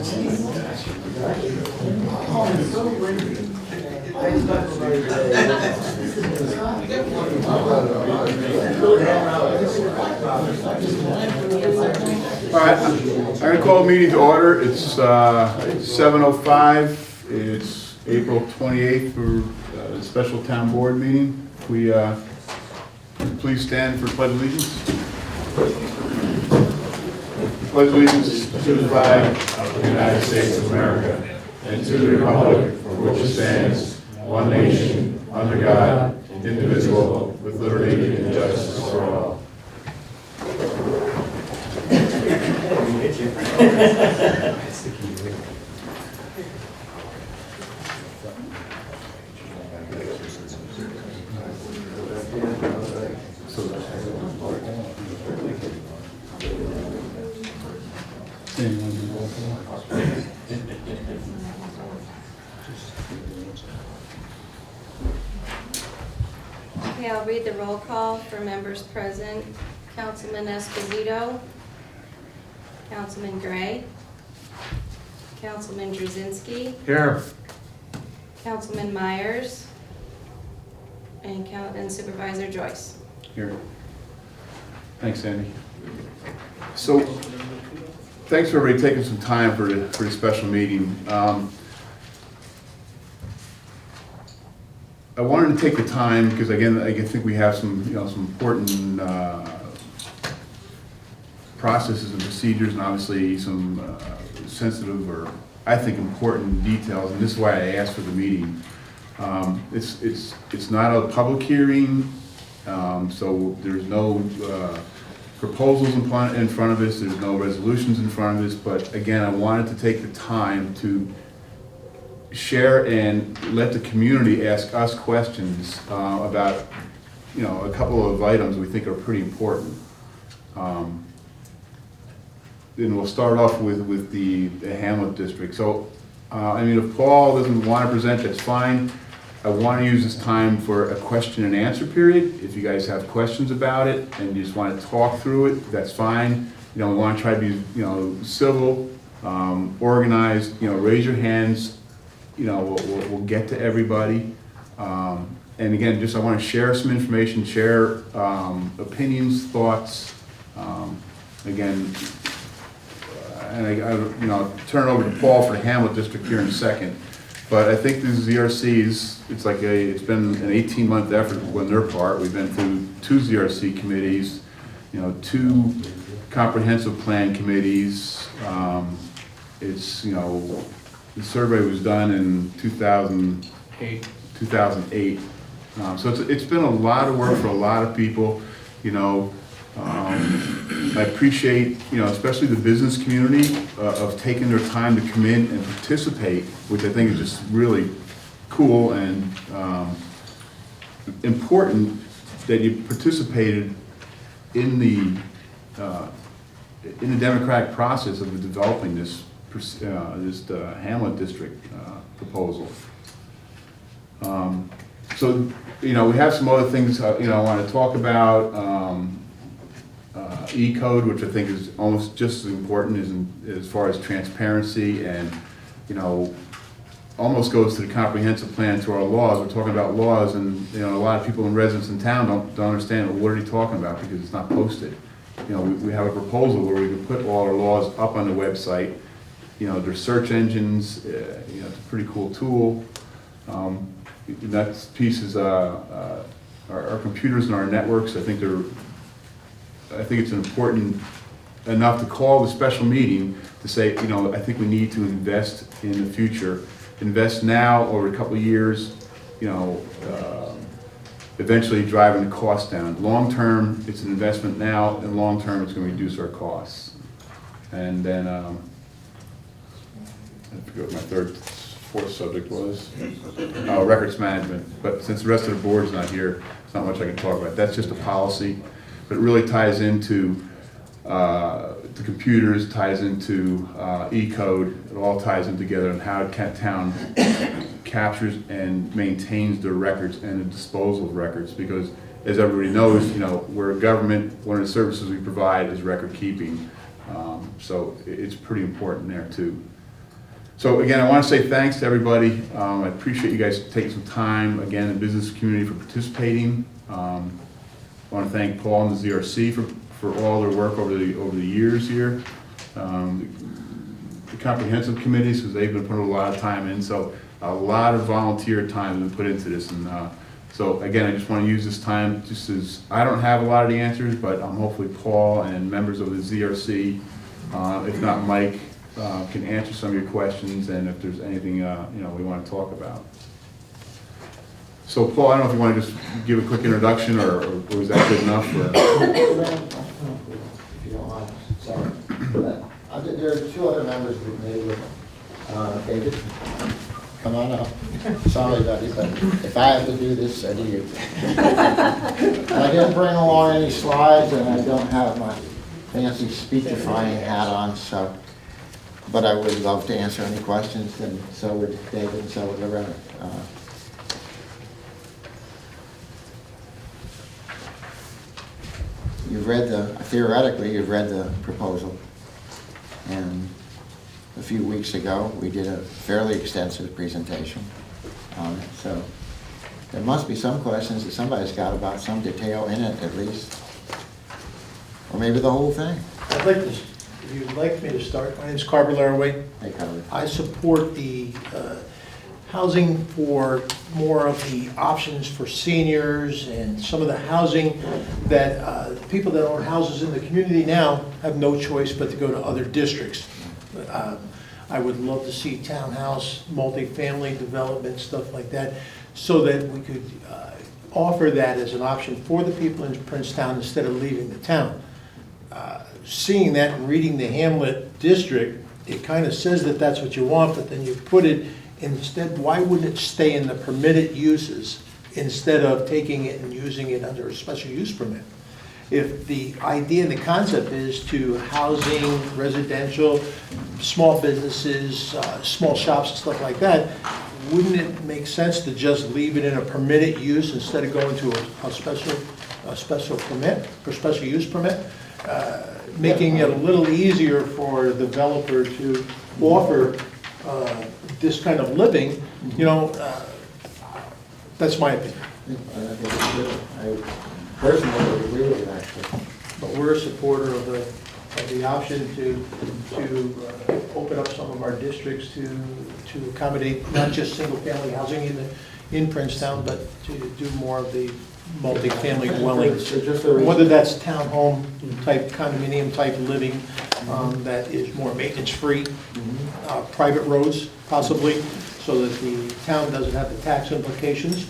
All right, I'm going to call the meeting to order. It's 7:05. It's April 28th for a special town board meeting. We please stand for pledge allegiance. Pledge allegiance to the flag of the United States of America and to the republic for which it stands, one nation, under God, indivisible, with liberty and justice for all. Okay, I'll read the roll call for members present. Councilman Esposito, Councilman Gray, Councilman Drzezinski, Here. Councilman Myers, and Supervisor Joyce. Here. Thanks, Sandy. So, thanks for everybody taking some time for the special meeting. I wanted to take the time because again, I think we have some, some important processes and procedures, and obviously some sensitive or I think important details. And this is why I asked for the meeting. It's not a public hearing, so there's no proposals in front of us. There's no resolutions in front of us. But again, I wanted to take the time to share and let the community ask us questions about, a couple of items we think are pretty important. Then we'll start off with the Hamlet District. So, if Paul doesn't want to present, that's fine. I want to use this time for a question and answer period. If you guys have questions about it and you just want to talk through it, that's fine. We want to try to be, civil, organized. Raise your hands. We'll get to everybody. And again, I want to share some information, share opinions, thoughts. Again, and I'll turn it over to Paul for the Hamlet District here in a second. But I think the ZRCs, it's been an 18-month effort on their part. We've been through 2 ZRC committees, 2 comprehensive plan committees. The survey was done in 2008. So it's been a lot of work for a lot of people. I appreciate, especially the business community of taking their time to come in and participate, which I think is just really cool and important that you participated in the democratic process of developing this Hamlet District proposal. So, we have some other things, I want to talk about. E-code, which I think is almost just as important as far as transparency and, almost goes to the comprehensive plan to our laws. We're talking about laws and, a lot of people and residents in town don't understand, well, what are you talking about, because it's not posted. We have a proposal where we can put all our laws up on the website. There's search engines, it's a pretty cool tool. That piece is our computers and our networks. I think it's important enough to call the special meeting to say, I think we need to invest in the future. Invest now over a couple of years, eventually driving the cost down. Long term, it's an investment now, and long term, it's going to reduce our costs. And then, I forget what my fourth subject was. Records management. But since the rest of the board's not here, there's not much I can talk about. That's just a policy. But it really ties into the computers, ties into E-code. It all ties in together on how town captures and maintains their records and the disposal of records. Because as everybody knows, we're a government. One of the services we provide is record keeping. So it's pretty important there too. So again, I want to say thanks to everybody. I appreciate you guys taking some time, again, the business community for participating. I want to thank Paul and the ZRC for all their work over the years here. The comprehensive committees, because they've been putting a lot of time in, so a lot of volunteer time has been put into this. And so again, I just want to use this time, just as I don't have a lot of the answers, but hopefully Paul and members of the ZRC, if not Mike, can answer some of your questions, and if there's anything we want to talk about. So Paul, I don't know if you want to just give a quick introduction, or was that good enough? Or? If you don't mind, sorry. There are two other members we've made with David. Come on up. Sorry, buddy, but if I have to do this, so do you. I didn't bring along any slides, and I don't have my fancy speechifying hat on, so. But I would love to answer any questions, and so would David, and so would Loretta. Theoretically, you've read the proposal. And a few weeks ago, we did a fairly extensive presentation on it. So there must be some questions that somebody's got about some detail in it, at least. Or maybe the whole thing. I'd like to, if you'd like me to start, my name's Carver Laraway. Hey, Carver. I support the housing for more of the options for seniors and some of the housing that people that own houses in the community now have no choice but to go to other districts. I would love to see townhouse, multifamily development, stuff like that, so that we could offer that as an option for the people in Princetown instead of leaving the town. Seeing that and reading the Hamlet District, it kind of says that that's what you want, but then you put it instead, why wouldn't it stay in the permitted uses instead of taking it and using it under a special use permit? If the idea and the concept is to housing, residential, small businesses, small shops and stuff like that, wouldn't it make sense to just leave it in a permitted use instead of going to a special permit, or special use permit? Making it a little easier for a developer to offer this kind of living, that's my opinion. I think it's good. I personally would agree with you, actually. But we're a supporter of the option to open up some of our districts to accommodate not just single-family housing in Princetown, but to do more of the multi-family dwellings. Whether that's townhome type, condominium type living that is more maintenance-free, private roads possibly, so that the town doesn't have the tax implications.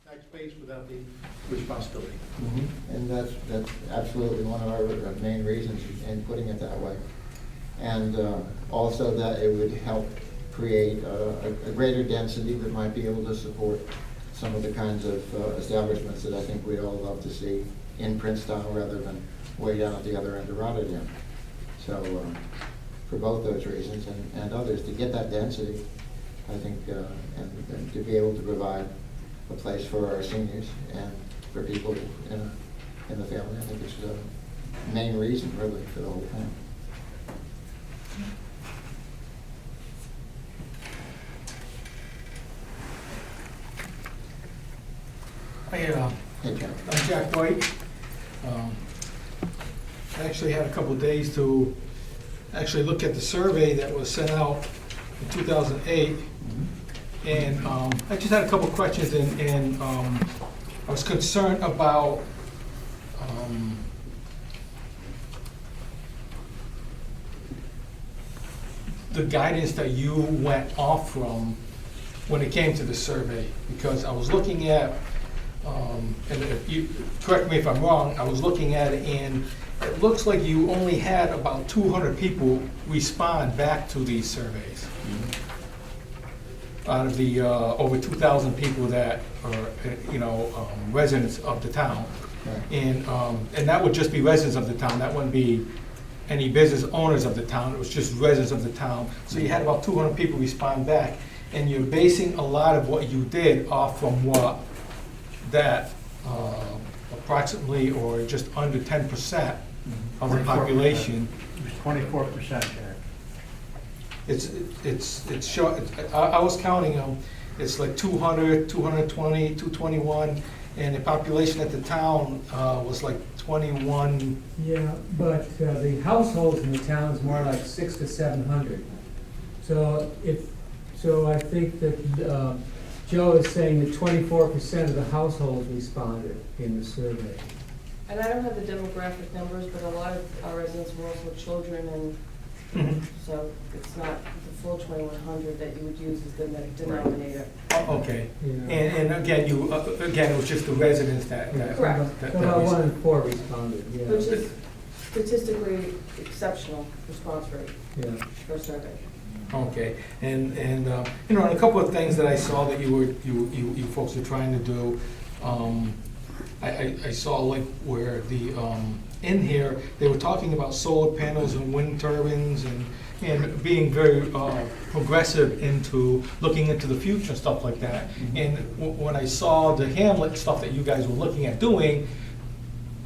Tax base without the responsibility. And that's absolutely one of our main reasons in putting it that way. And also that it would help create a greater density that might be able to support some of the kinds of establishments that I think we'd all love to see in Princetown rather than way down at the other end of Rotterdam. So for both those reasons and others, to get that density, I think, and to be able to provide a place for our seniors and for people in the family, I think it's the main reason really for the whole thing. Hey, Jack. I'm Jack White. I actually had a couple of days to actually look at the survey that was sent out in 2008. And I just had a couple of questions, and I was concerned about the guidance that you went off from when it came to the survey, because I was looking at, and if you correct me if I'm wrong, I was looking at it and it looks like you only had about 200 people respond back to these surveys. Out of the over 2,000 people that are, residents of the town. And that would just be residents of the town. That wouldn't be any business owners of the town. It was just residents of the town. So you had about 200 people respond back. And you're basing a lot of what you did off from what that approximately or just under 10% of the population. It was 24%, Jack. it's short, I was counting them, it's like 200, 220, 221, and the population at the town was like 21. Yeah, but the households in the town is more like 600 to 700. So I think that Joe is saying that 24% of the households responded in the survey. And I don't have the demographic numbers, but a lot of our residents were also children, and so it's not the full 2,100 that you would use as the denominator. Oh, okay. Yeah. And again, again, it was just the residents that. Correct. that About we- 1 in 4 responded, yeah. Which is statistically exceptional response rate Yeah. for a survey. Okay, and you know, and a couple of things that I saw that you folks are trying to do, I saw like where the, in here, they were talking about solar panels and wind turbines and being very progressive into looking into the future and stuff like that. And when I saw the Hamlet stuff that you guys were looking at doing,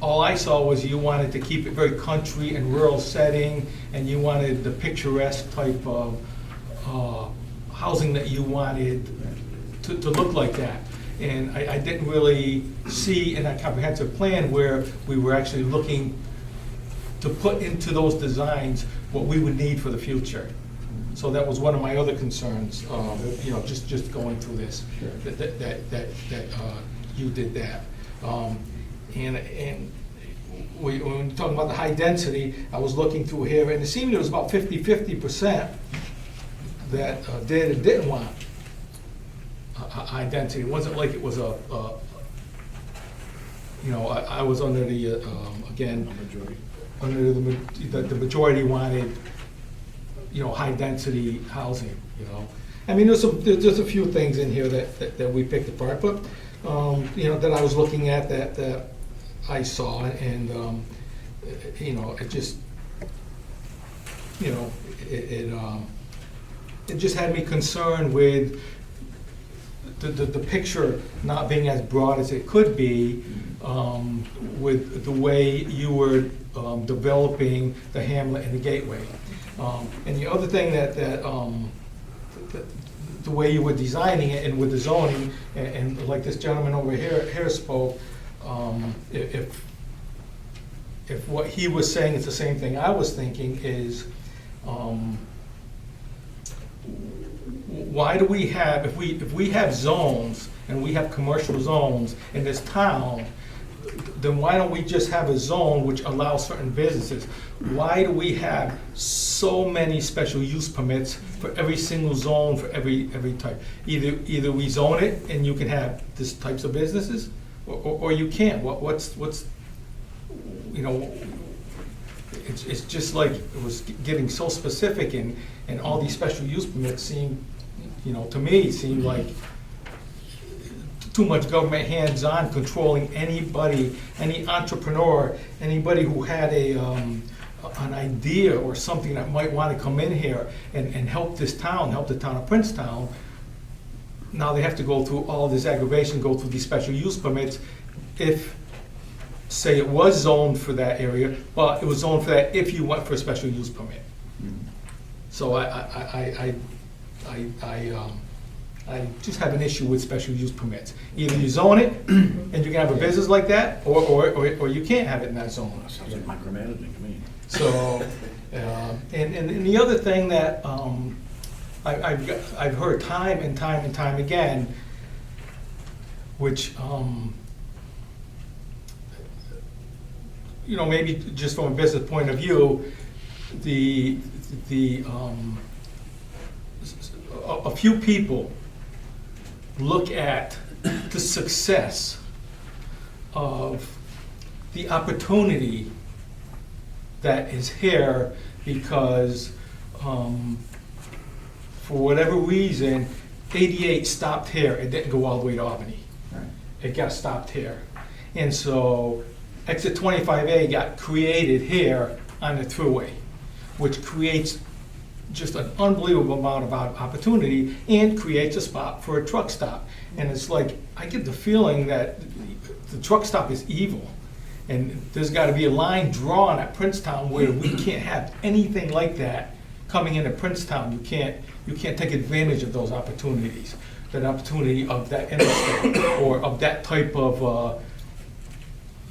all I saw was you wanted to keep it very country and rural setting, and you wanted the picturesque type of housing that you wanted to look like that. And I didn't really see in that comprehensive plan where we were actually looking to put into those designs what we would need for the future. So that was one of my other concerns, you know, just going through this, that you did that. And when you're talking about the high density, I was looking through here, and it seemed it was about 50% that did and didn't want a high density. It wasn't like it was you know, I was under the, again, under the majority wanted, you know, high density housing, you know. I mean, there's a few things in here that we picked apart, but, you know, that I was looking at that I saw, and, you know, it just, you know, it just had me concerned with the picture not being as broad as it could be, with the way you were developing the Hamlet and the Gateway. And the other thing that the way you were designing it and with the zoning, and like this gentleman over here spoke, if what he was saying is the same thing I was thinking, is why do we have, if we have zones and we have commercial zones in this town, then why don't we just have a zone which allows certain businesses? Why do we have so many special use permits for every single zone, for every type? Either we zone it and you can have these types of businesses, or you can't. What's you know, it's just like it was getting so specific, and all these special use permits seem, you know, to me, seemed like too much government hands-on controlling anybody, any entrepreneur, anybody who had an idea or something that might want to come in here and help this town, help the town of Princetown. Now they have to go through all this aggravation, go through these special use permits. If, say, it was zoned for that area, well, it was zoned for that if you went for a special use permit. So I just have an issue with special use permits. Either you zone it, and you can have a business like that, or you can't have it in that zone. Sounds like micromanaging to me. So, and the other thing that I've heard time and time again, which, you know, maybe just from a business point of view, a few people look at the success of the opportunity that is here because, for whatever reason, 88 stopped here. It didn't go all the way to Albany. Right. It got stopped here. And so exit 25A got created here on the thruway, which creates just an unbelievable amount of opportunity and creates a spot for a truck stop. And it's like, I get the feeling that the truck stop is evil. And there's got to be a line drawn at Princetown where we can't have anything like that coming into Princetown, you can't take advantage of those opportunities. That opportunity of that interstate or of that type of,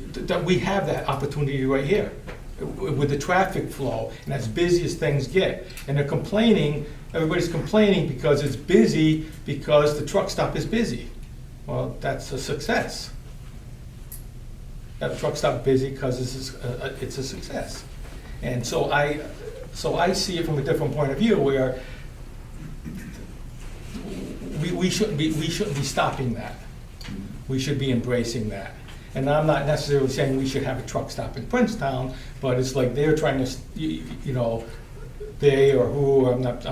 that we have that opportunity right here with the traffic flow and as busy as things get. And they're complaining, everybody's complaining because it's busy because the truck stop is busy. Well, that's a success. That truck stop busy because it's a success. And so I see it from a different point of view where we shouldn't be stopping that. We should be embracing that. And I'm not necessarily saying we should have a truck stop in Princetown, but it's like they're trying to, you know, they or who, I'm not,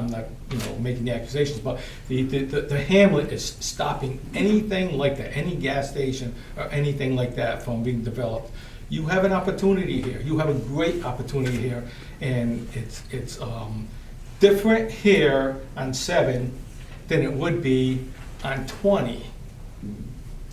you know, making the accusations, but the Hamlet is stopping anything like that, any gas station or anything like that from being developed. You have an opportunity here. You have a great opportunity here, and it's different here on 7 than it would be on 20.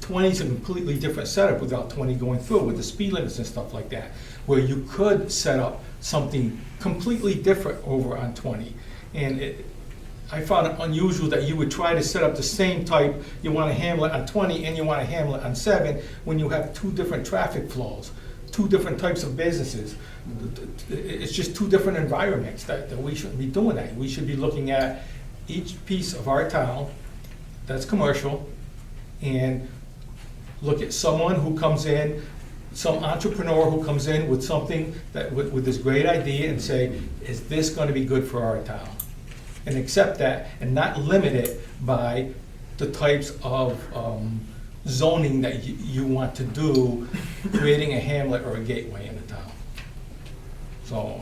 20 is a completely different setup without 20 going through with the speed limits and stuff like that, where you could set up something completely different over on 20. And I found it unusual that you would try to set up the same type, you want a Hamlet on 20 and you want a Hamlet on 7, when you have 2 different traffic flows, 2 different types of businesses. It's just 2 different environments that we shouldn't be doing that. We should be looking at each piece of our town that's commercial and look at someone who comes in, some entrepreneur who comes in with something that with this great idea and say, is this going to be good for our town? And accept that and not limit it by the types of zoning that you want to do, creating a hamlet or a gateway in the town. So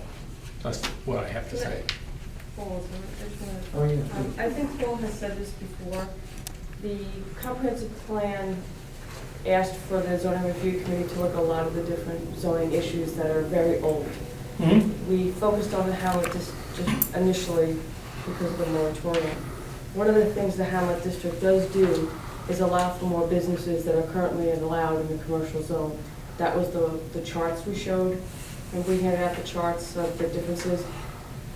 that's what I have to say. Paul, Oh, yeah. I think Paul has said this before. The comprehensive plan asked for the zoning review committee to look at a lot of the different zoning issues that are very old. Mm-hmm. We focused on the Hamlet just initially because of the moratorium. One of the things the Hamlet District does do is allow for more businesses that are currently allowed in the commercial zone. That was the charts we showed, and we handed out the charts of the differences.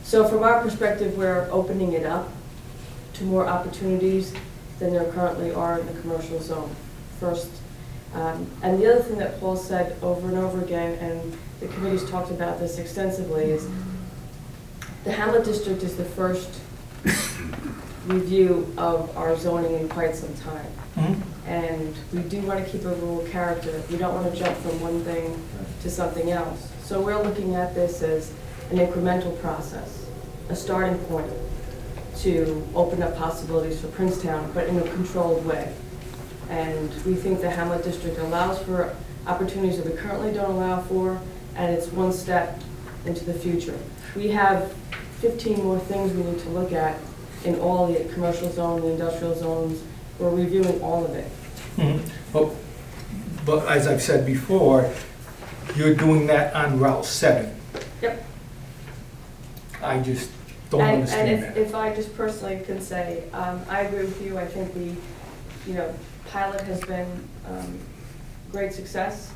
So from our perspective, we're opening it up to more opportunities than there currently are in the commercial zone, first. And the other thing that Paul said over and over again, and the committee's talked about this extensively, is the Hamlet District is the first review of our zoning in quite some time. Mm-hmm. And we do want to keep a rural character. We don't want to jump from one thing to something else. So we're looking at this as an incremental process, a starting point to open up possibilities for Princetown, but in a controlled way. And we think the Hamlet District allows for opportunities that we currently don't allow for, and it's one step into the future. We have 15 more things we need to look at in all the commercial zone, the industrial zones. We're reviewing all of it. Mm-hmm. But as I've said before, you're doing that on Route 7. Yep. I just don't And understand that. if I just personally can say, I agree with you. I think the, pilot has been great success.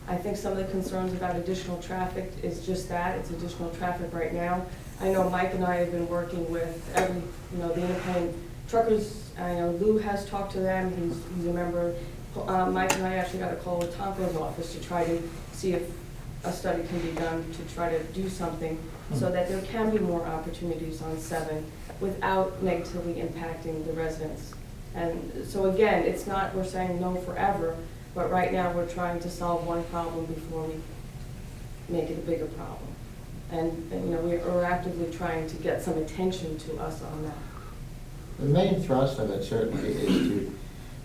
I think some of the concerns about additional traffic is just that, it's additional traffic right now. I know Mike and I have been working with every, the independent truckers. I know Lou has talked to them, he's a member. Mike and I actually got a call with Tonko's office to try to see if a study can be done to try to do something so that there can be more opportunities on 7 without negatively impacting the residents. And so again, it's not, we're saying no forever, but right now we're trying to solve one problem before we make it a bigger problem. And we're actively trying to get some attention to us on that. The main thrust of it certainly is to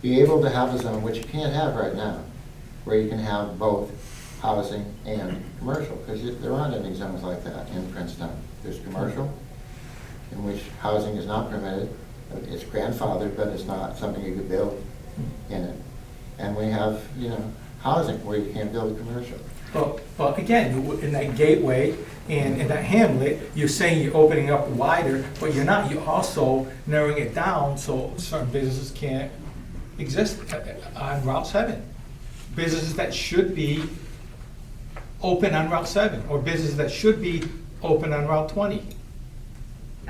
be able to have a zone, which you can't have right now, where you can have both housing and commercial, because there aren't any zones like that in Princetown. There's commercial, in which housing is not permitted. It's grandfathered, but it's not something you could build in it. And we have, housing where you can't build a commercial. Well, again, in that gateway and in that hamlet, you're saying you're opening up wider, but you're not. You're also narrowing it down so certain businesses can't exist on Route 7. Businesses that should be open on Route 7, or businesses that should be open on Route 20.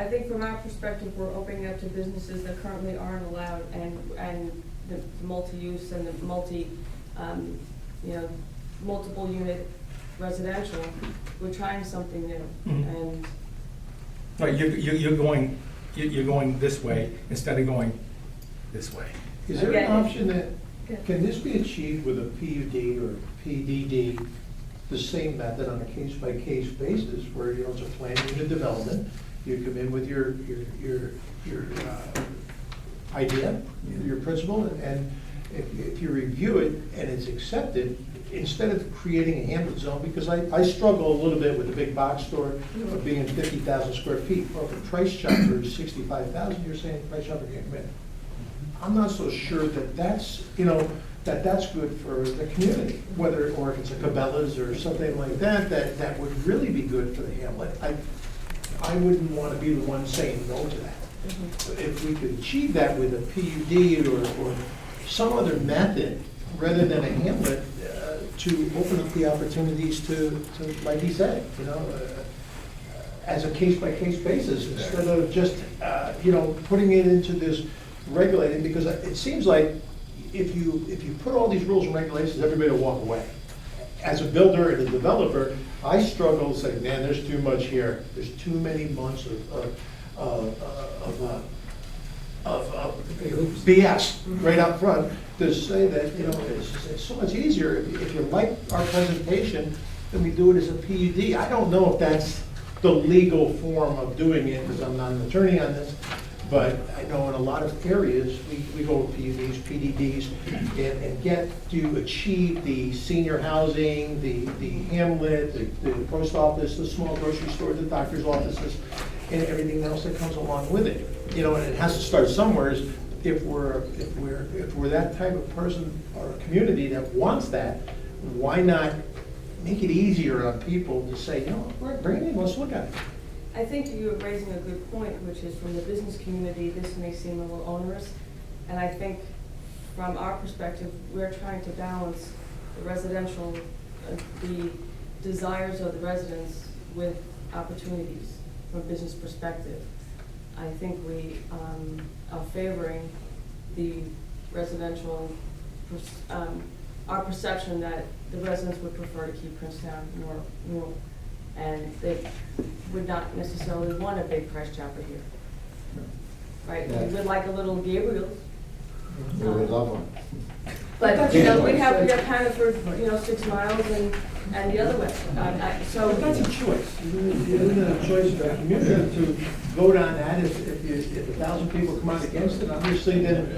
I think from our perspective, we're opening up to businesses that currently aren't allowed, and the multi-use and the multiple unit residential, we're trying something new. Mhm. And Right, you're going this way instead of going this way. Is there an Again, option that, Yeah. can this be achieved with a PUD or PDD, the same method on a case-by-case basis, where, you know, it's a planned unit development, you come in with your idea, your principle, and if you review it and it's accepted, instead of creating a Hamlet zone, because I struggle a little bit with the big box store of being 50,000 square feet. Well, if a Price Chopper is 65,000, you're saying Price Chopper can't come in. I'm not so sure that that's, you know, that's good for the community, whether, or if it's a Cabela's or something like that, that would really be good for the Hamlet. I wouldn't want to be the one saying no to that. If we could achieve that with a PUD or some other method, rather than a Hamlet, to open up the opportunities to like he said, you know, as a case-by-case basis, instead of just, you know, putting it into this regulating, because it seems like if you put all these rules and regulations, everybody will walk away. As a builder and a developer, I struggle to say, man, there's too much here. There's too many months of BS right up front to say that, you know, it's so much easier if you like our presentation, then we do it as a PUD. I don't know if that's the legal form of doing it, because I'm not an attorney on this, but I know in a lot of areas, we go with PUDs, PDDs, and get to achieve the senior housing, the Hamlet, the post office, the small grocery store, the doctor's offices, and everything else that comes along with it. You know, and it has to start somewhere. If we're that type of person or a community that wants that, why not make it easier on people to say, you know, bring it in, let's look at it. I think you're raising a good point, which is from the business community, this may seem a little onerous. And I think from our perspective, we're trying to balance the residential, the desires of the residents with opportunities from a business perspective. I think we are favoring the residential, our perception that the residents would prefer to keep Princetown more rural, and they would not necessarily want a big Price Chopper here. Right, Yeah. we would like a little Gabriel's. We would love one. But, you know, we have kind of for, 6 miles and the other way. So But that's a choice. Isn't it a choice of the community to vote on that? If 1,000 people come out against it, obviously then,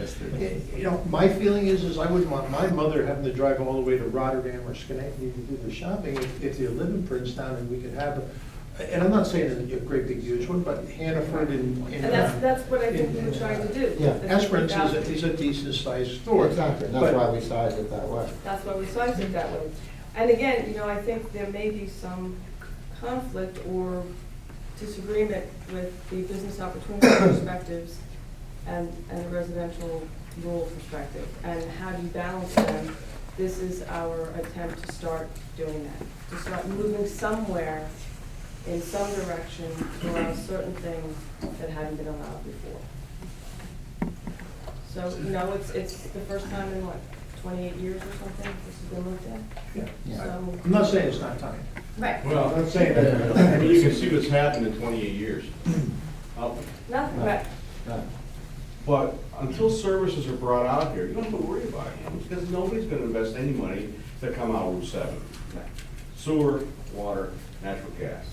you know, my feeling is I wouldn't want my mother having to drive all the way to Rotterdam or Schenectady to do their shopping. If they live in Princetown and we could have, and I'm not saying a great big huge one, but Hannaford and. And that's what I think we were trying to do. Yeah. The Esperance 50,000. is a decent sized store. Exactly, and But- that's why we sized it that way. That's why we sized it that way. And again, I think there may be some conflict or disagreement with the business opportunity perspectives and the residential rural perspective. And how do you balance them? This is our attempt to start doing that, to start moving somewhere in some direction to allow certain things that hadn't been allowed before. So, it's the first time in 28 years or something this has been looked at? Yeah. Yeah. So, I'm not saying it's not time. right, Well, I'm not saying that. I mean, you can see what's happened in 28 years. nothing, right. Right. But until services are brought out here, you don't have to worry about it, because nobody's gonna invest any money to come out Route 7. Sewer, water, natural gas.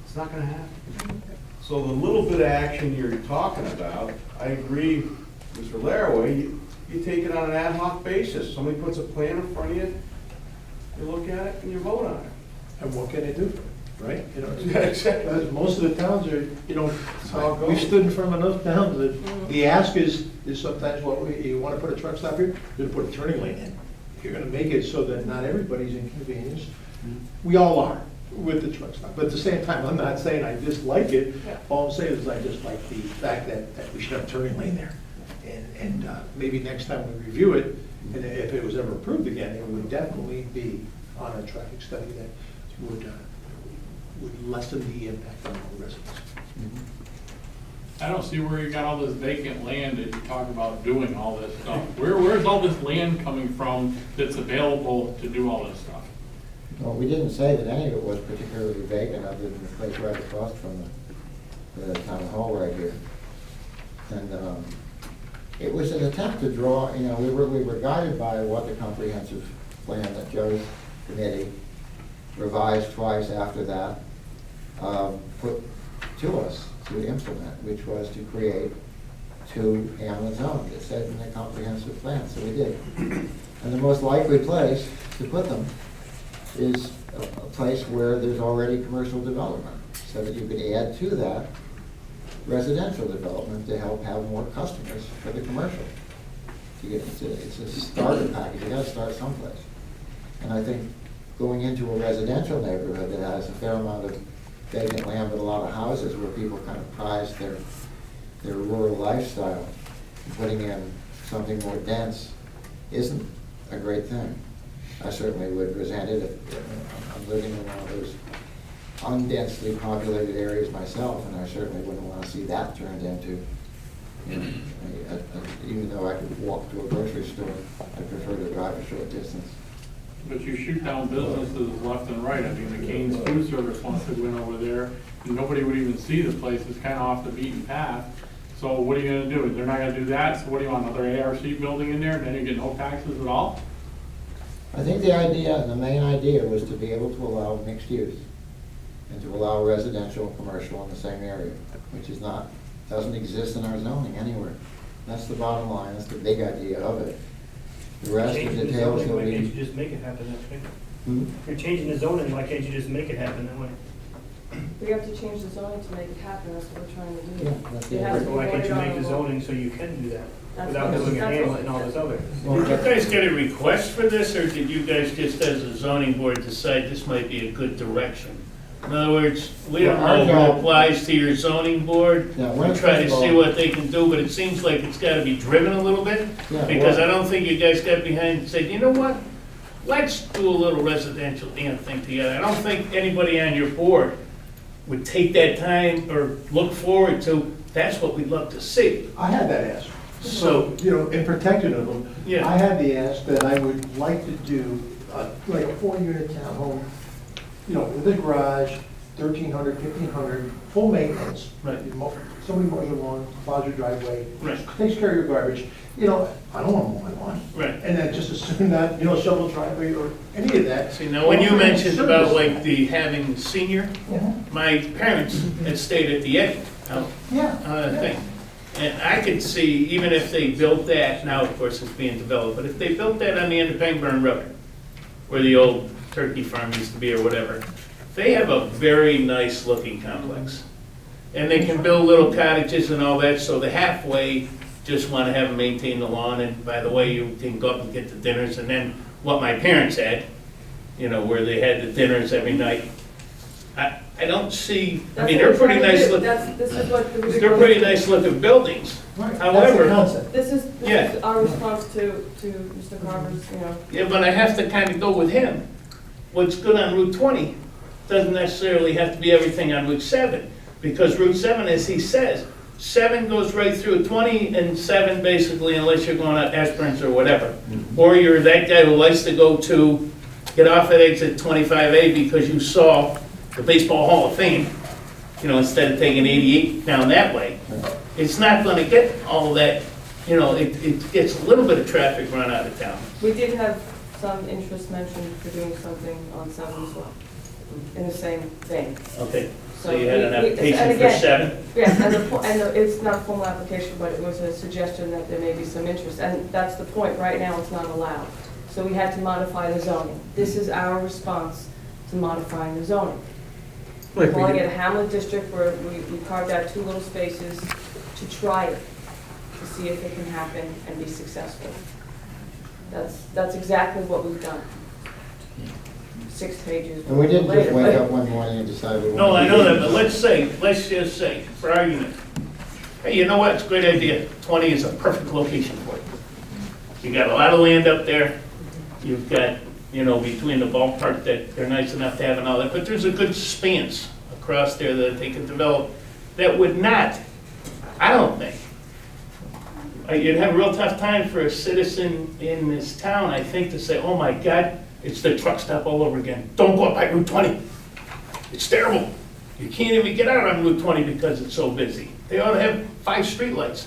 It's not gonna happen. So the little bit of action you're talking about, I agree, Mr. Laraway, you take it on an ad hoc basis. Somebody puts a plan in front of you, you look at it and you vote on it. And what can they do, right? You know, Exactly. as most of the towns are, how it we goes. stood in front of enough towns that the ask is sometimes, you want to put a truck stop here, you're going to put a turning lane in. You're going to make it so that not everybody's inconvenienced. We all are with the truck stop, but at the same time, I'm not saying I dislike it. Yeah. All I'm saying is I just like the fact that we should have a turning lane there. And maybe next time we review it, and if it was ever approved again, it would definitely be on a traffic study that would lessen the impact on the residents. I don't see where you got all this vacant land that you talk about doing all this stuff. Where's all this land coming from that's available to do all this stuff? Well, we didn't say that any of it was particularly vacant, other than the place right across from the town hall right here. And it was an attempt to draw, you know, we were guided by what the comprehensive plan that Joe's committee revised twice after that put to us to implement, which was to create 2 Hamlet zones. It said in the comprehensive plan, so we did. And the most likely place to put them is a place where there's already commercial development, so that you could add to that residential development to help have more customers for the commercial. It's a starter package, you gotta start someplace. And I think going into a residential neighborhood that has a fair amount of vacant land, but a lot of houses where people kind of prize their rural lifestyle, putting in something more dense isn't a great thing. I certainly would resent it if I'm living in one of those undensely populated areas myself, and I certainly wouldn't want to see that turned into, you know, even though I could walk to a grocery store, I prefer to drive a short distance. But you shoot down businesses left and right. I mean, the Cane's Food Service wants to go in over there, and nobody would even see the place. It's kind of off the beaten path. So what are you gonna do? They're not gonna do that, so what do you want, another ARC building in there, and then you get no taxes at all? I think the idea, the main idea was to be able to allow mixed use and to allow residential and commercial in the same area, which is not, doesn't exist in our zoning anywhere. That's the bottom line, that's the big idea of it. The rest of the details Why will can't you be. just make it happen that way? Hmm? You're changing the zoning, why can't you just make it happen that way? We have to change the zoning to make it happen, that's what we're trying to do. Yeah, that's the It has to be Why can't you voted on make the the law. zoning so you can do that, That's without what- doing a that's what- Hamlet and all this other? Well, Did you guys get a request for this, or did you guys just as a zoning board decide this might be a good direction? In other words, we don't Well, our know if it job- applies to your zoning board. Yeah, We're well, trying to first of see all- what they can do, but it seems like it's gotta be driven a little bit. Yeah, Because well- I don't think you guys got behind and said, you know what? Let's do a little residential damn thing together. I don't think anybody on your board would take that time or look forward to, that's what we'd love to see. I had that ask. So- You know, in protecting of them, Yeah. I had the ask that I would like to do, like a 4-unit townhome, you know, with a garage, 1,300, 1,500, full maintenance. Right. Somebody mows your lawn, plows your driveway, Right. takes care of your garbage. You know, I don't want to mow my lawn. Right. And then just assume that, you know, shovel driveway or any of that. See, now, when you mentioned about Service. like the having senior, Mhm. my parents had stayed at the Eddy, out Yeah. on a yeah. thing. And I could see, even if they built that, now of course it's being developed, but if they built that on the end of Pangburn Road, where the old turkey farm used to be or whatever, they have a very nice looking complex. And they can build little cottages and all that, so the halfway just want to have them maintain the lawn, and by the way, you can go up and get the dinners, and then what my parents had, you know, where they had the dinners every night. I don't see, I That's mean, what they're we're pretty trying to nice do. looking, This is what the. they're pretty nice looking buildings. Right, that's the However, concept. This Yeah. is our response to Mr. Carver's, you know, yeah, but I have to kind of go with him. What's good on Route 20 doesn't necessarily have to be everything on Route 7, because Route 7, as he says, 7 goes right through 20 and 7 basically, unless you're going out Esperance or whatever. Or you're that guy who likes to get off at exit 25A because you saw the Baseball Hall of Fame, you know, instead of taking 88 down that way. It's not gonna get all of that, you know, it gets a little bit of traffic run out of town. we did have some interest mentioned for doing something on 7 as well, in the same vein. Okay, so So you had an and application for again, 7? Yes, and it's not a formal application, but it was a suggestion that there may be some interest, and that's the point, right now it's not allowed. So we had to modify the zoning. This is our response to modifying the zoning. Calling it a Hamlet District, where we carved out 2 little spaces to try it, to see if it can happen and be successful. That's exactly what we've done. 6 pages. And we didn't just later, wake but- up one morning and decide we wanted to. No, I know that, but let's just say, for argument, hey, you know what, it's a great idea, 20 is a perfect location for it. You got a lot of land up there, you've got, you know, between the ballpark that they're nice enough to have and all that, but there's a good expanse across there that they could develop that would not, I don't think. You'd have a real tough time for a citizen in this town, I think, to say, oh my God, it's the truck stop all over again. Don't go up by Route 20. It's terrible. You can't even get out on Route 20 because it's so busy. They ought to have 5 streetlights.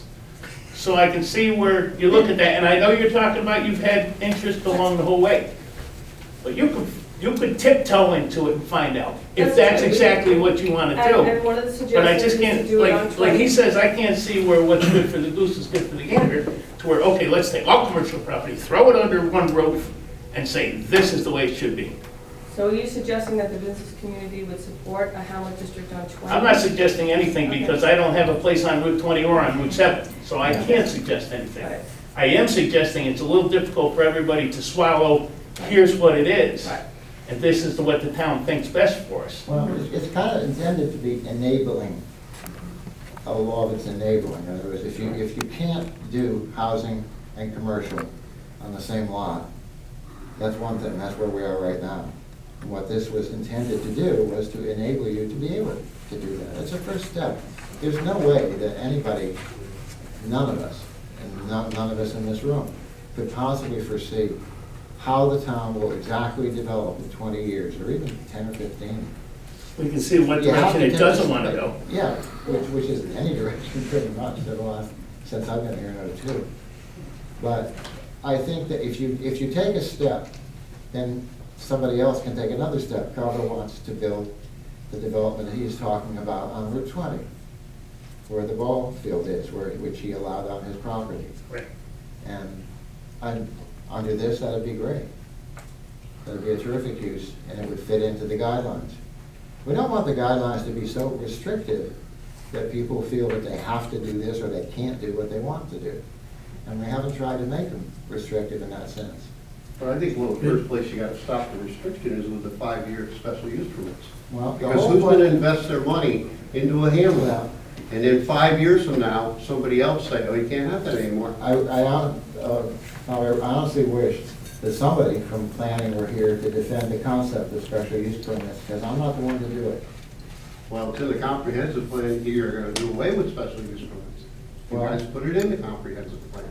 So I can see where you look at that, and I know you're talking about you've had interest along the whole way. But you could tiptoe into it and find out, if that's exactly what you want to do. And one of the But I suggestions just is to can't, do it on like he 20. says, I can't see where what's good for the goose is good for the gander, to where, okay, let's take all commercial property, throw it under one roof, and say, this is the way it should be. So are you suggesting that the business community would support a Hamlet District on 20? I'm not suggesting anything Okay. because I don't have a place on Route 20 or on Route 7, so I can't suggest anything. Right. I am suggesting it's a little difficult for everybody to swallow, here's what it is, Right. and this is what the town thinks best for us. Well, it's kind of intended to be enabling, a law that's enabling. In other words, if you can't do housing and commercial on the same lot, that's one thing, that's where we are right now. And what this was intended to do was to enable you to be able to do that. It's a first step. There's no way that anybody, none of us, and none of us in this room, could possibly foresee how the town will exactly develop in 20 years, or even 10 or 15. We can see what You have direction to it take doesn't a want to step. go. Yeah, which is in any direction pretty much, since I've been here now too. But I think that if you take a step, then somebody else can take another step. Carver wants to build the development that he's talking about on Route 20, where the ball field is, which he allowed on his property. Right. And under this, that'd be great. That'd be a terrific use, and it would fit into the guidelines. We don't want the guidelines to be so restrictive that people feel that they have to do this or they can't do what they want to do. And we haven't tried to make them restrictive in that sense. But I think, well, the first place you gotta stop the restriction is with the 5-year special use permits. Well, the Because whole who's point- gonna invest their money into a hamlet? Yeah. And then 5 years from now, somebody else say, oh, you can't have that anymore. I honestly wish that somebody from planning were here to defend the concept of special use permits, because I'm not the one to do it. Well, to the comprehensive plan, you're gonna do away with special use permits. You Well- guys put it in the comprehensive plan.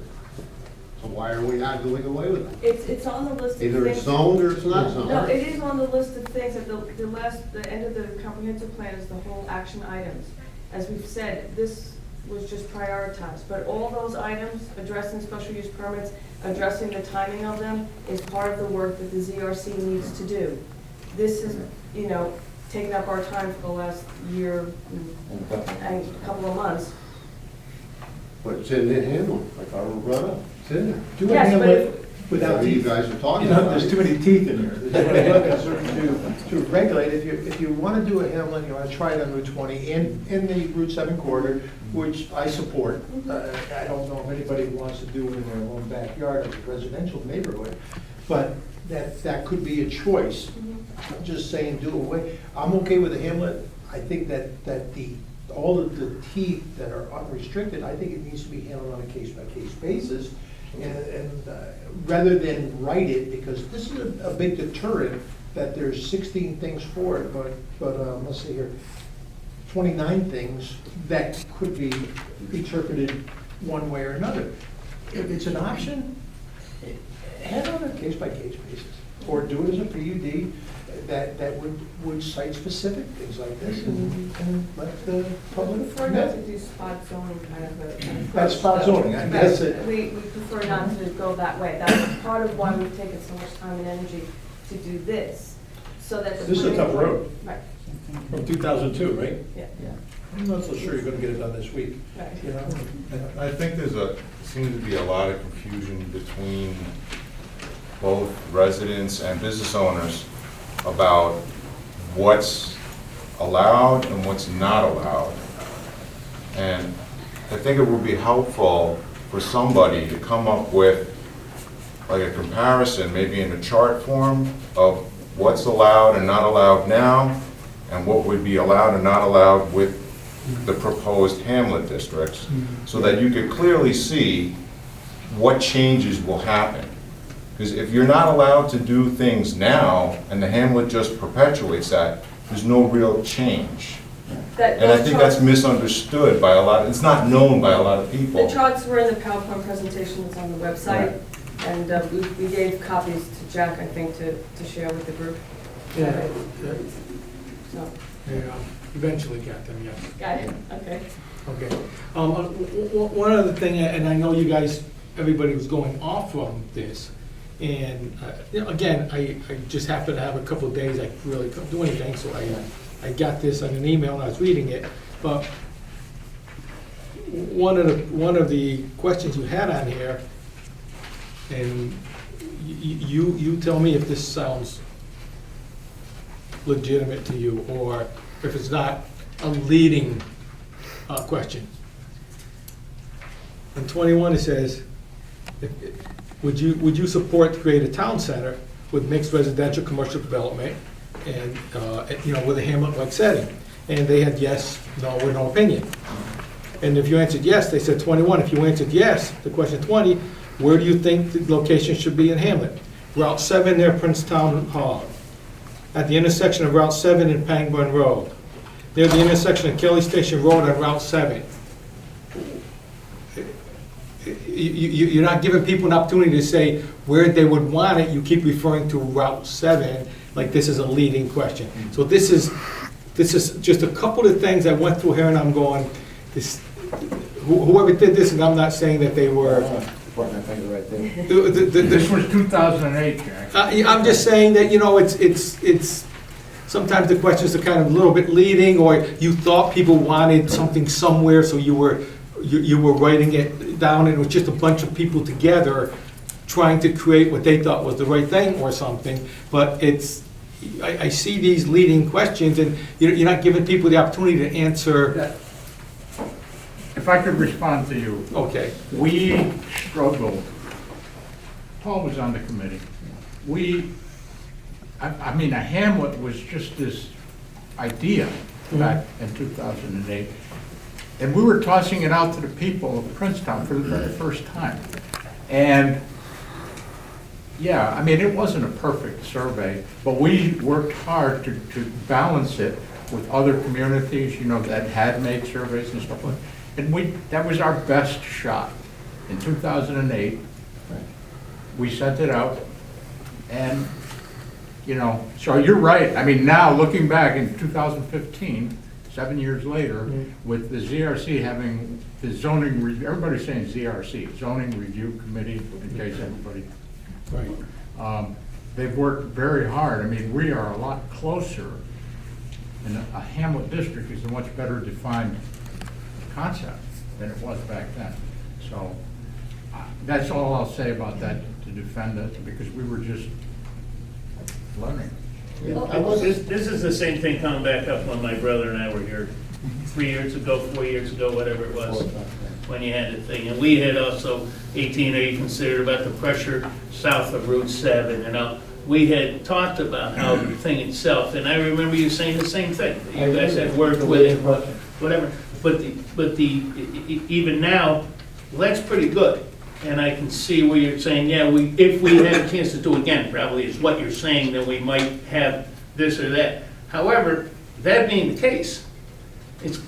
So why are we not doing away with it? It's on the list of things. Either it's zoned or it's not zoned. No, it is on the list of things at the end of the comprehensive plan is the whole action items. As we've said, this was just prioritized, but all those items, addressing special use permits, addressing the timing of them, is part of the work that the ZRC needs to do. This is, taking up our time for the last year and a couple of months. But it's in the handle, like I brought up, it's in there. Do a Yes, but hamlet without What you teeth. guys are talking You know, about. there's too many teeth in here. There's too many to regulate. If you want to do a hamlet, you want to try it on Route 20 in the Route 7 corridor, which I support. I don't know if anybody wants to do it in their own backyard of a residential neighborhood, but that could be a choice. I'm just saying, do away. I'm okay with a hamlet. I think that all of the teeth that are unrestricted, I think it needs to be handled on a case-by-case basis. And rather than write it, because this is a big deterrent that there's 16 things for it, but let's see here, 29 things that could be interpreted one way or another. If it's an option, handle it on a case-by-case basis, or do it as a PUD that would cite specific things like this and let the We public. prefer not to do spot zoning kind of a. That's spot zoning, I guess it. We prefer not to go that way. That's part of why we've taken so much time and energy to do this, so that. the This is a tough planning road. board- Right, From 2002, right? yeah, I'm not so sure you're gonna get it done this week, right. you know? I think seems to be a lot of confusion between both residents and business owners about what's allowed and what's not allowed. And I think it would be helpful for somebody to come up with like a comparison, maybe in a chart form, of what's allowed and not allowed now, and what would be allowed and not allowed with the proposed hamlet districts, so that you could clearly see what changes will happen. Because if you're not allowed to do things now, and the hamlet just perpetuates that, there's no real change. And I think that's misunderstood by a lot, it's not known by a lot of people. The charts were in the PowerPoint presentation that's on the website, and we gave copies to Jack, I think, to share with the group. Yeah, So, eventually got them, yes. got it, okay. Okay. One other thing, and I know you guys, everybody was going off from this, and, again, I just happened to have a couple of days I really couldn't do anything, so I got this on an email and I was reading it, but one of the questions you had on here, and you tell me if this sounds legitimate to you, or if it's not a leading question. In 21, it says, would you support to create a town center with mixed residential commercial development and, with a Hamlet-like setting? And they had yes, no, or no opinion. And if you answered yes, they said 21. If you answered yes, the question 20, where do you think the location should be in Hamlet? Route 7 near Princetown Hall. At the intersection of Route 7 and Pangburn Road. Near the intersection of Kelly Station Road on Route 7. You're not giving people an opportunity to say where they would want it. You keep referring to Route 7 like this is a leading question. So this is just a couple of things I went through here, and I'm going, whoever did this, and I'm not saying that they were. This was 2008, Jack. I'm just saying that, it's sometimes the questions are kind of a little bit leading, or you thought people wanted something somewhere, so you were writing it down, and it was just a bunch of people together trying to create what they thought was the right thing or something. But I see these leading questions, and you're not giving people the opportunity to answer. If I could respond to you. Okay. We struggled. Paul was on the committee. I mean, a Hamlet was just this idea back in 2008. And we were tossing it out to the people of Princetown for the very first time. And yeah, I mean, it wasn't a perfect survey, but we worked hard to balance it with other communities, that had made surveys and stuff like that. And that was our best shot. In 2008, we sent it out, and, so you're right. I mean, now, looking back in 2015, 7 years later, with the ZRC having the zoning review, everybody's saying ZRC, Zoning Review Committee, in case everybody. Right. They've worked very hard. I mean, we are a lot closer, and a Hamlet District is a much better defined concept than it was back then. So that's all I'll say about that to defend it, because we were just learning. This is the same thing coming back up when my brother and I were here 3 years ago, 4 years ago, whatever it was, when you had the thing. And we had also 18A considered about the pressure south of Route 7. And we had talked about how the thing itself, and I remember you saying the same thing. You guys had worked with it, whatever. But even now, well, that's pretty good. And I can see where you're saying, yeah, if we had a chance to do it again, probably is what you're saying, then we might have this or that. However, that being the case,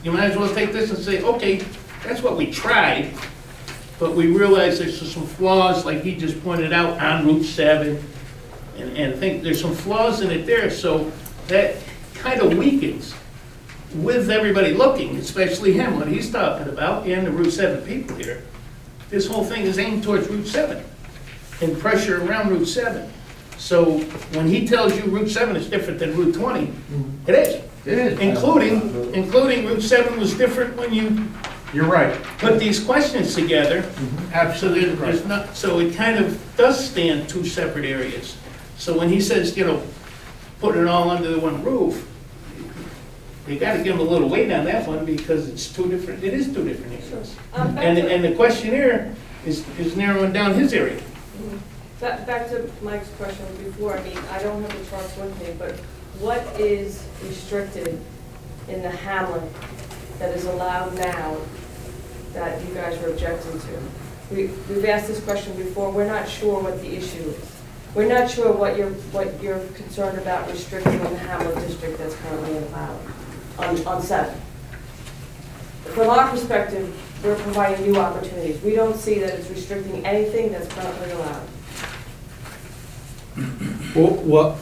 you might as well take this and say, okay, that's what we tried, but we realize there's some flaws, like he just pointed out, on Route 7, and I think there's some flaws in it there, so that kind of weakens with everybody looking, especially him, what he's talking about, and the Route 7 people here. This whole thing is aimed towards Route 7 and pressure around Route 7. So when he tells you Route 7 is different than Route 20, it is. It is. Including Route 7 was different when You're right. put these questions together. Absolutely So there's not, so it kind of does stand two separate areas. So when he says, putting it all under the one roof, you gotta give him a little weight on that one, because it is two different areas. And the questionnaire is narrowing down his area. Back to Mike's question before, I mean, I don't have the charts with me, but what is restricted in the Hamlet that is allowed now that you guys are objecting to? We've asked this question before, we're not sure what the issue is. We're not sure what you're concerned about restricting in the Hamlet District that's currently allowed on 7. from our perspective, we're providing new opportunities. We don't see that it's restricting anything that's currently allowed. Well,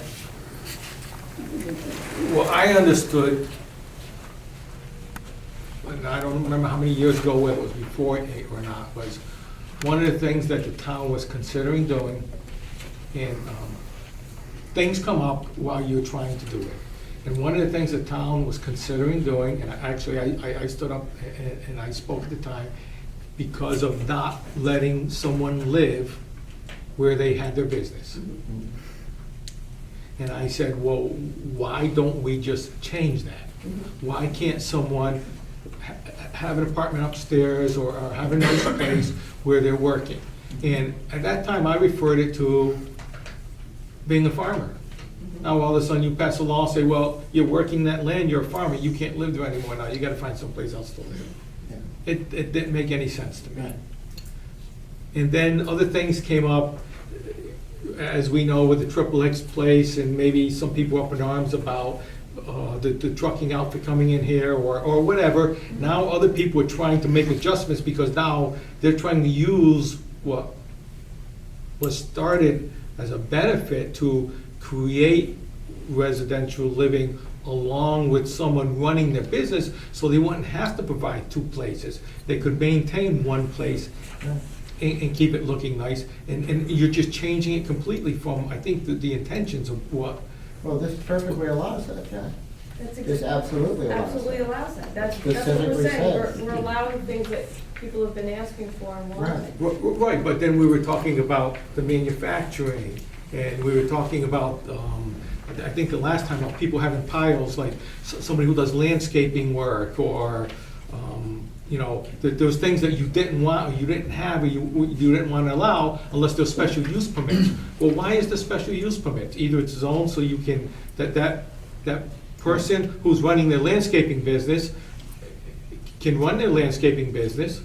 what I understood, and I don't remember how many years ago, whether it was before 8 or not, was one of the things that the town was considering doing, and things come up while you're trying to do it. And one of the things the town was considering doing, and actually I stood up and I spoke at the time, because of not letting someone live where they had their business. And I said, well, why don't we just change that? Why can't someone have an apartment upstairs or have a nice place where they're working? And at that time, I referred it to being a farmer. Now, all of a sudden, you pass a law, say, well, you're working that land, you're a farmer, you can't live there anymore now, you gotta find someplace else to live. It didn't make any sense to me. And then other things came up, as we know, with the Triple X place, and maybe some people up in arms about the trucking outfit coming in here, or whatever. Now other people are trying to make adjustments, because now they're trying to use what was started as a benefit to create residential living along with someone running their business, so they wouldn't have to provide 2 places. They could maintain 1 place and keep it looking nice, and you're just changing it completely from, I think, the intentions of what. Well, this perfectly allows that, John. That's This absolutely allows that. Absolutely allows that. That's what Specifically we're saying. says. We're allowing things that people have been asking for and wanting. Right, but then we were talking about the manufacturing, and we were talking about, I think the last time, about people having piles, like somebody who does landscaping work, or, you know, there's things that you didn't want, or you didn't have, or you didn't want to allow unless there's special use permits. Well, why is the special use permit? Either it's zoned so you can, that person who's running their landscaping business can run their landscaping business,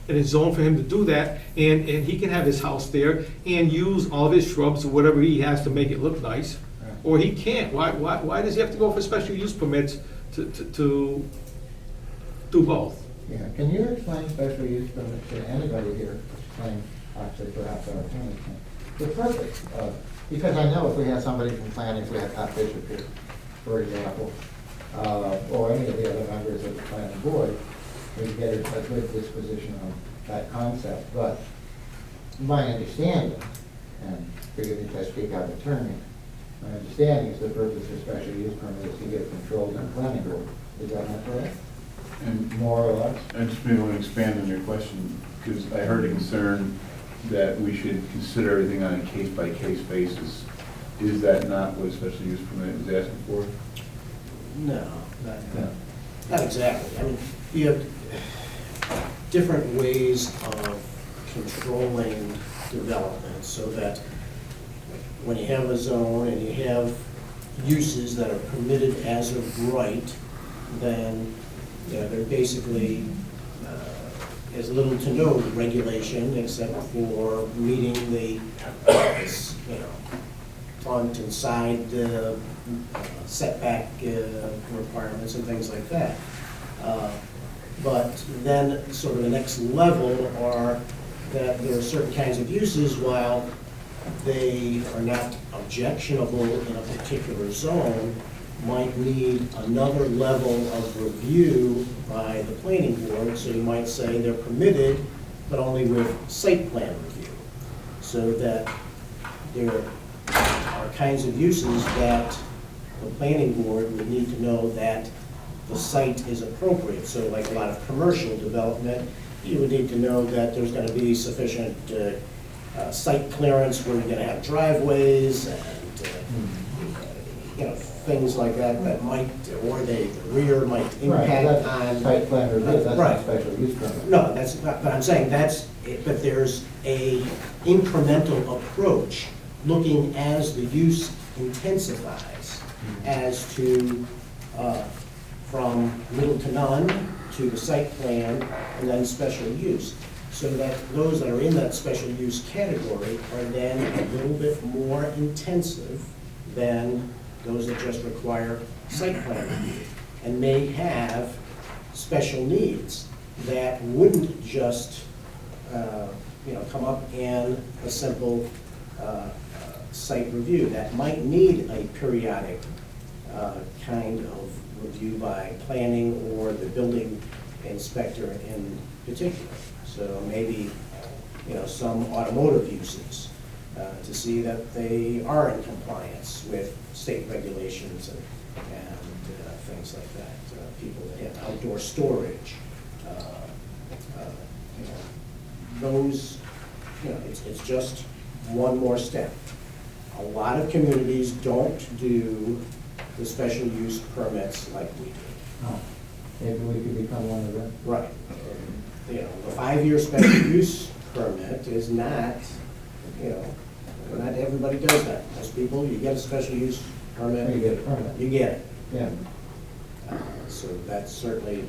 and it's zoned for him to do that, and he can have his house there and use all of his shrubs or whatever he has to make it look nice. Or he can't. Why does he have to go for special use permits to do both? Yeah, can you explain special use permits to anybody here? Explain, actually, perhaps our attorney can. The purpose of, because I know if we had somebody from planning, if we had Pat Bishop here, for example, or any of the other members of the planning board, we'd get a good disposition on that concept. But my understanding, and forgive me if I speak out of turn, my understanding is the purpose of special use permit is to get control in the planning board. Is that not correct? And More or less? I just maybe want to expand on your question, because I heard a concern that we should consider everything on a case-by-case basis. Is that not what a special use permit is asking for? No, not exactly. I mean, you have different ways of controlling development, so that when you have a zone and you have uses that are permitted as of right, then they're basically there's little to no regulation except for meeting the front and side setback requirements and things like that. But then sort of the next level are that there are certain kinds of uses, while they are not objectionable in a particular zone, might need another level of review by the planning board. So you might say they're permitted, but only with site plan review. So that there are kinds of uses that the planning board would need to know that the site is appropriate. So like a lot of commercial development, you would need to know that there's going to be sufficient site clearance where you're going to have driveways and things like that that might, or the rear might impact on. Site plan review, that's Right. not special use permit. No, that's not, but I'm saying but there's a incremental approach looking as the use intensifies as to, from little to none to the site plan and then special use. So that those that are in that special use category are then a little bit more intensive than those that just require site plan review, and may have special needs that wouldn't just, come up in a simple site review, that might need a periodic kind of review by planning or the building inspector in particular. So maybe, some automotive uses, to see that they are in compliance with state regulations and things like that. People that have outdoor storage, those, it's just one more step. A lot of communities don't do the special use permits like we do. Oh, maybe we could become one of them. Right. The 5-year special use permit is not, not everybody does that. Most people, you get a special use permit. You get a permit. You get it. Yeah. So that's certainly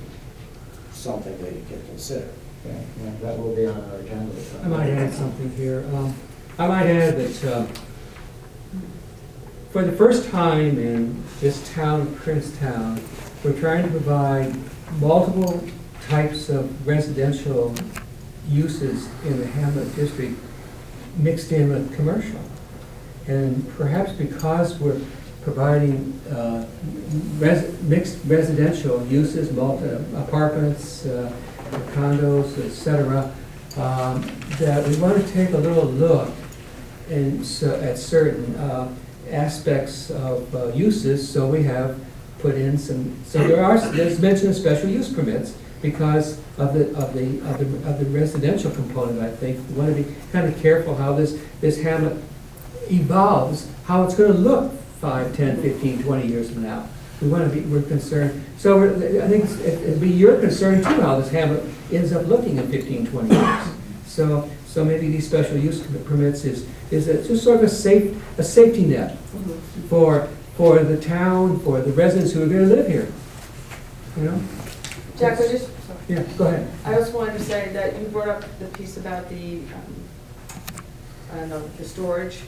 something that you can consider. Yeah, that will be on our agenda. I might add something here. I might add that for the first time in this town of Princetown, we're trying to provide multiple types of residential uses in the Hamlet District mixed in with commercial. And perhaps because we're providing mixed residential uses, apartments, condos, etc., that we want to take a little look at certain aspects of uses. So we have put in some. So there's mention of special use permits because of the residential component. I think we want to be kind of careful how this hamlet evolves, how it's going to look 5, 10, 15, 20 years from now. We're concerned. So I think it'd be your concern too how this hamlet ends up looking in 15, 20 years. So maybe these special use permits is just sort of a safety net for the town, for the residents who are going to live here. Jack, sorry. Yeah, go ahead. I also wanted to say that you brought up the piece about the storage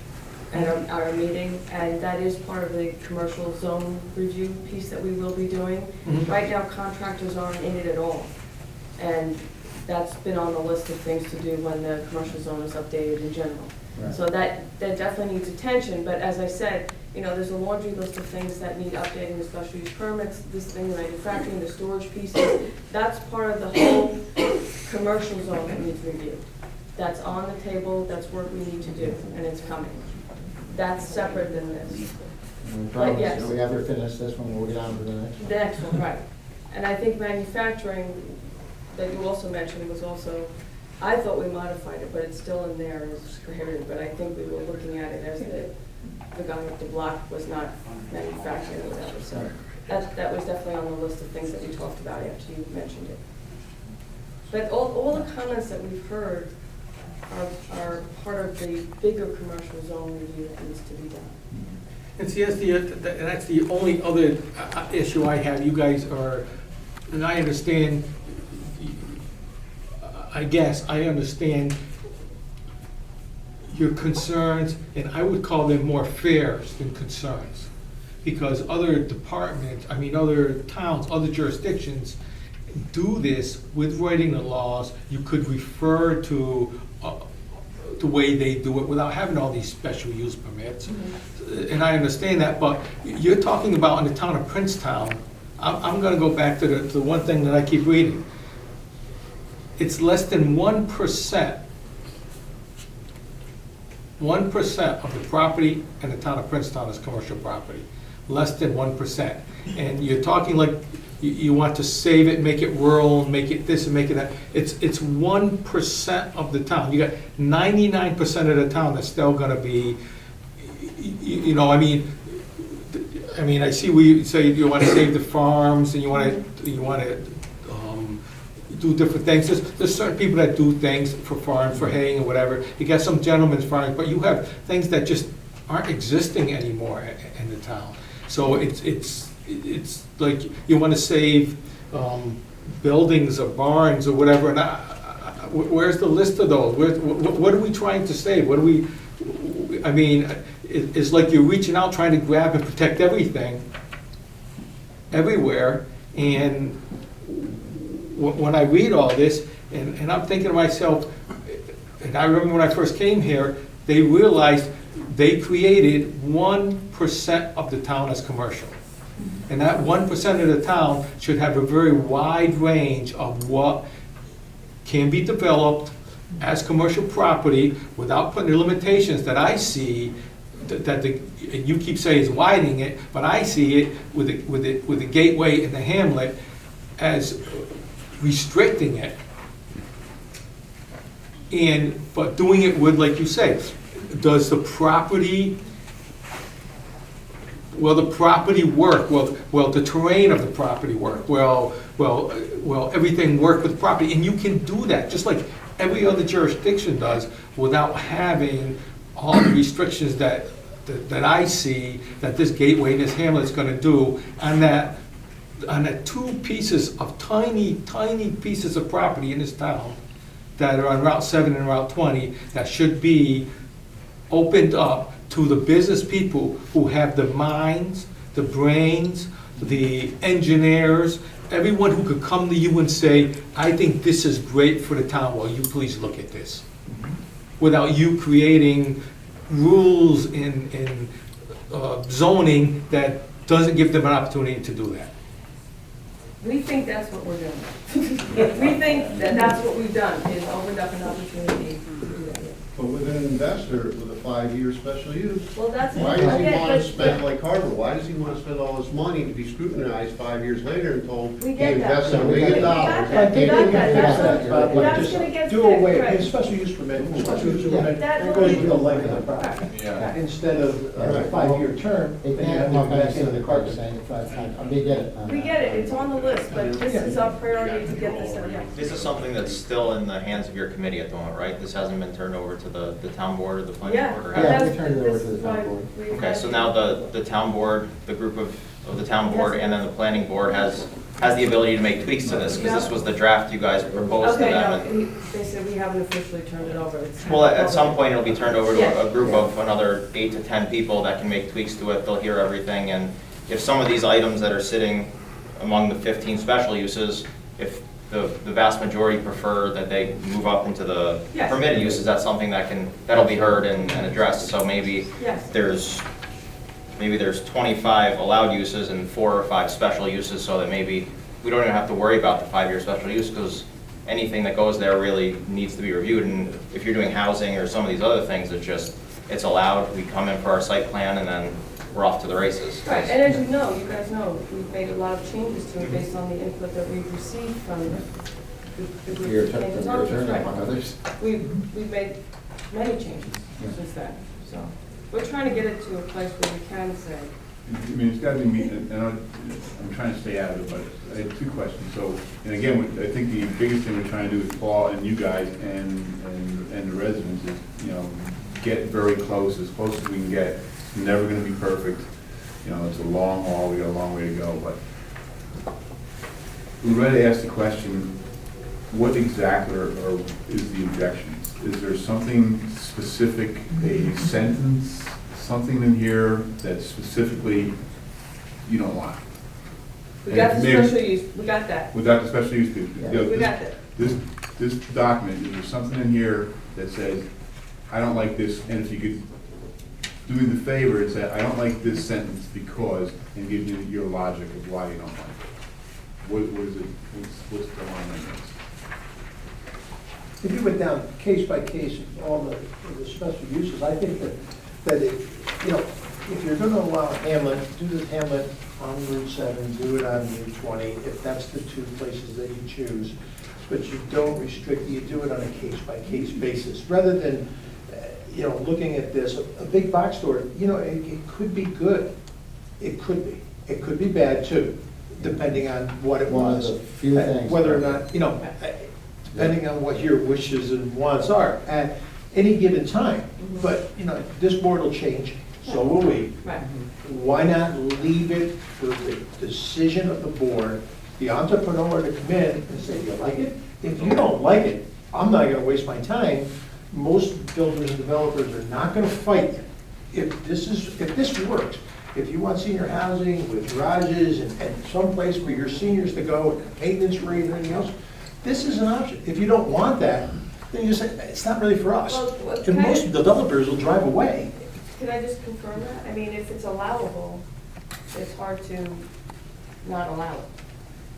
at our meeting, and that is part of the commercial zone review piece that we will be doing. Mhm. Right now, contractors aren't in it at all, and that's been on the list of things to do when the commercial zone is updated in general. Right. So that definitely needs attention, but as I said, there's a laundry list of things that need updating, the special use permits, this thing, manufacturing, the storage pieces. That's part of the whole commercial zone that needs reviewed. That's on the table, that's work we need to do, and it's coming. That's separate than this. We promise, yes. if we ever finish this one, we'll get on to the next one. The next one, right. And I think manufacturing, that you also mentioned, was also, I thought we modified it, but it's still in there as prohibited, but I think we were looking at it as the guy at the block was not manufacturing or whatever, so that was definitely on the list of things that we talked about after you mentioned it. But all the comments that we've heard are part of the bigger commercial zone review that needs to be done. And see, that's the only other issue I have. You guys are, and I understand, I guess, I understand your concerns, and I would call them more fears than concerns. Because other departments, other towns, other jurisdictions do this with writing the laws. You could refer to the way they do it without having all these special use permits. Mm-hmm. And I understand that, but you're talking about in the town of Princetown. I'm gonna go back to the one thing that I keep reading. It's less than 1% of the property in the town of Princetown is commercial property. Less than 1%. And you're talking like you want to save it, make it rural, make it this and make it that. It's 1% of the town. You got 99% of the town that's still gonna be, I see where you say you want to save the farms and you want to do different things. There's certain people that do things for farms, for haying or whatever. You got some gentlemen's farms, but you have things that just aren't existing anymore in the town. So it's like you want to save buildings or barns or whatever. And where's the list of those? What are we trying to save? What do we? It's like you're reaching out trying to grab and protect everything, everywhere, and when I read all this, and I'm thinking to myself, and I remember when I first came here, they realized they created 1% of the town as commercial. And that 1% of the town should have a very wide range of what can be developed as commercial property without putting the limitations that I see, that and you keep saying is widening it, but I see it with the gateway and the Hamlet as restricting it. But doing it with, like you say, does the property, will the property work? Well, the terrain of the property work? Well, everything work with the property? And you can do that, just like every other jurisdiction does, without having all the restrictions that I see that this gateway, this Hamlet's gonna do on that 2 pieces of tiny pieces of property in this town that are on Route 7 and Route 20 that should be opened up to the business people who have the minds, the brains, the engineers, everyone who could come to you and say, I think this is great for the town, will you please look at this? Without you creating rules in zoning that doesn't give them an opportunity to do that. We think that's what we're doing. We think that that's what we've done, is opened up an opportunity to do that. But with an investor with a 5-year special use, Well, that's. why does he okay, want to but- spend, like Carver, why does he want to spend all this money to be scrutinized 5 years later and told We he get that. invested $1 We million? got that. We got that. But That's just gonna get do fixed, away, right. his special use permit, special use permit That goes will- with the length of the property. Yeah. Instead of a Right. 5-year term, They then you can't have come up to and invest say in the the clerk carpet. saying it's 5 times, they get it. We get it, it's on the list, but this is our priority to get this done. This is something that's still in the hands of your committee at the moment, right? This hasn't been turned over to the town board or the planning Yeah. board? Or Yeah, has it? we turned it over to the This is why town board. we- Okay, so now the town board, the group of the town board and then the planning board has the ability to make tweaks to this, because this was the draft you guys proposed to Okay, them. no, and- they said we haven't officially turned it over. It's- Well, at some point, it'll be turned over Yes. to a group Yeah. of another 8 to 10 people that can make tweaks to it. They'll hear everything, and if some of these items that are sitting among the 15 special uses, if the vast majority prefer that they move up into the Yes. permitted uses, that's something that'll be heard and addressed. So maybe Yes. there's 25 allowed uses and 4 or 5 special uses, so that maybe we don't even have to worry about the 5-year special use, because anything that goes there really needs to be reviewed. And if you're doing housing or some of these other things, it's allowed, we come in for our site plan, and then we're off to the races. Right, and as you know, you guys know, we've made a lot of changes to it based on the input that we've received from the group. Your that came to attorney, talk to us, right. among others. We've made many changes since then, so we're trying to get it to a place where we can say, I mean, it's gotta be, and I'm trying to stay out of it, but I have 2 questions. So, and again, I think the biggest thing we're trying to do with Paul and you guys and the residents is, get very close as we can get. It's never gonna be perfect. It's a long haul, we got a long way to go, but we're ready to ask the question, what exactly is the objections? Is there something specific, a sentence, something in here that specifically you don't want? we got the And maybe- special use, we got that. Without the special use, We got that. this document, is there something in here that says, I don't like this, and if you could do me the favor and say, I don't like this sentence because, and give me your logic of why you don't like it. What is it, what's the line on this? If you went down case by case, all the special uses, I think that if you're gonna allow Hamlet, do the Hamlet on Route 7, do it on Route 20, if that's the 2 places that you choose, but you don't restrict, you do it on a case by case basis, rather than, looking at this, a big box store, it could be good. It could be. It could be bad too, depending on what it One of was. the few things. Whether or not, depending on what your wishes and wants are at any given time. But, this board will change, so will we. Right. Why not leave it for the decision of the board, the entrepreneur to come in and say, do you like it? If you don't like it, I'm not gonna waste my time. Most builders and developers are not gonna fight you. If this works, if you want senior housing with garages and some place for your seniors to go, and maintenance rate and everything else, this is an option. If you don't want that, then you just say, it's not really for us. Well, And most developers will drive away. Can I just confirm that? I mean, if it's allowable, it's hard to not allow it.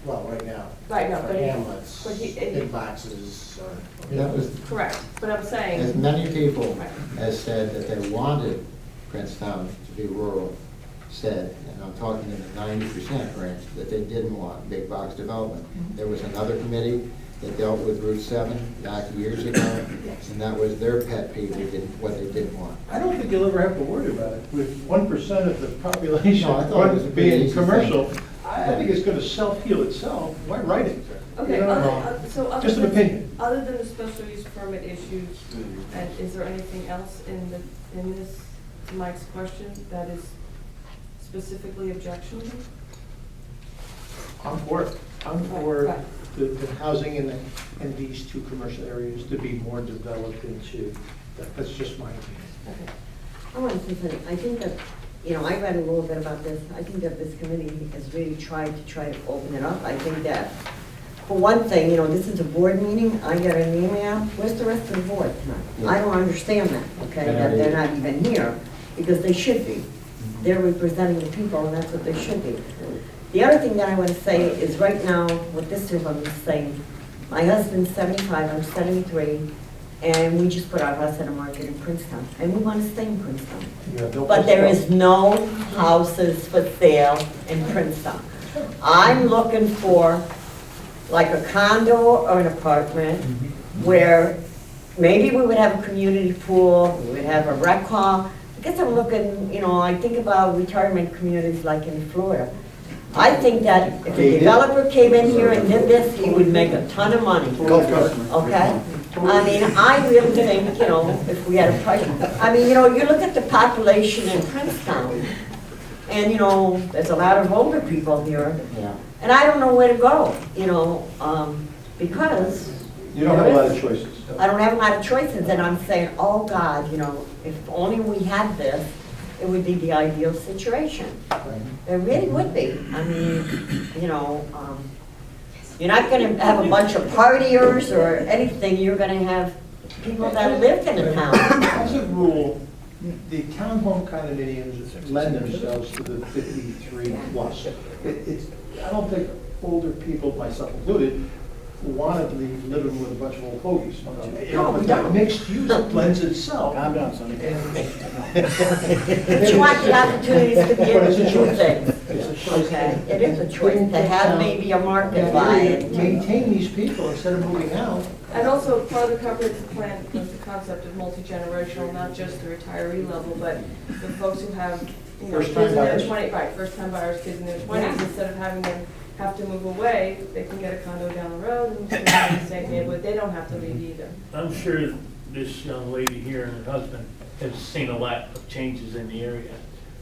Well, right now. Right, no, For but he- hamlets, but he- big boxes are. That was, Correct, but I'm as saying, many people as said that they wanted Princetown to be rural, said, and I'm talking in the 90% range, that they didn't want big box development. There was another committee that dealt with Route 7 back years ago, and that was their pet peeve, what they didn't want. I don't think you'll ever have to worry about it. With 1% of the population No, I thought it was a pretty being easy commercial, thing. I think it's gonna self-heal itself. Why write it? okay, You know, so other Just an than- opinion. Other than the special use permit issues, and is there anything else in this, to Mike's question, that is specifically objectionable? I'm for it. I'm for Right. the housing in these two commercial areas to be more developed into, that's just my opinion. Okay. I want to say something. I think that, you know, I read a little bit about this. I think that this committee has really tried to open it up. I think that, for one thing, you know, this is a board meeting. I get an email. Where's the rest of the board tonight? I don't understand that, okay, that they're not even here, because they should be. They're representing the people, and that's what they should be. The other thing that I want to say is right now, what this gentleman is saying, my husband's 75, I'm 73, and we just put our house on the market in Princetown, and we want to stay in Princetown. But there is no houses for sale in Princetown. I'm looking for like a condo or an apartment where maybe we would have a community pool, we would have a rec hall. I guess I'm looking, you know, I think about retirement communities like in Florida. I think that if a developer came in here and did this, he would make a ton of money. Okay? I mean, I really think, you know, if we had a price, I mean, you know, you look at the population in Princetown, and, you know, there's a lot of older people here, Yeah. and I don't know where to go, you know, because. You don't have a lot of choices. I don't have a lot of choices, and I'm saying, oh, God, you know, if only we had this, it would be the ideal situation. It really would be. I mean, you know, you're not gonna have a bunch of partiers or anything, you're gonna have people that live in the town. As a rule, the townhome condominiums lend themselves to the 53 plus. I don't think older people, myself included, want to be living with a bunch of old fogies. No, we don't. Mixed use lends itself. Calm down, Sonny. But you want the opportunities to be able to do things. It's a choice. Okay, it is a choice, to have maybe a market buy it. Maintain these people instead of moving out. And also, part of the comprehensive plan was the concept of multi-generational, not just the retiree level, but the folks who have, you know, kids First-time in their buyers. 20s, right, first-time buyers, kids in their 20s, instead of having them have to move away, they can get a condo down the road and stay in the same neighborhood. They don't have to leave either. I'm sure this young lady here and her husband have seen a lot of changes in the area.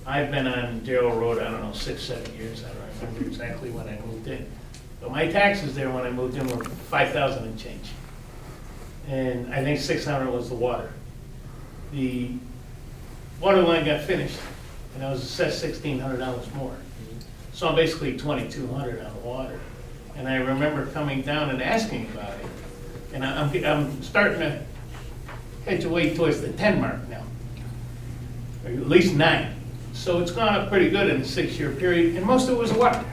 I've been on Darrell Road, I don't know, 6, 7 years, I don't remember exactly when I moved in. But my taxes there when I moved in were 5,000 and change. And I think 600 was the water. The water line got finished, and I was assessed $1,600 more. So I'm basically 2,200 on the water. And I remember coming down and asking about it. And I'm starting to edge away towards the 10 mark now, or at least 9. So it's gone up pretty good in a 6-year period, and most of it was water.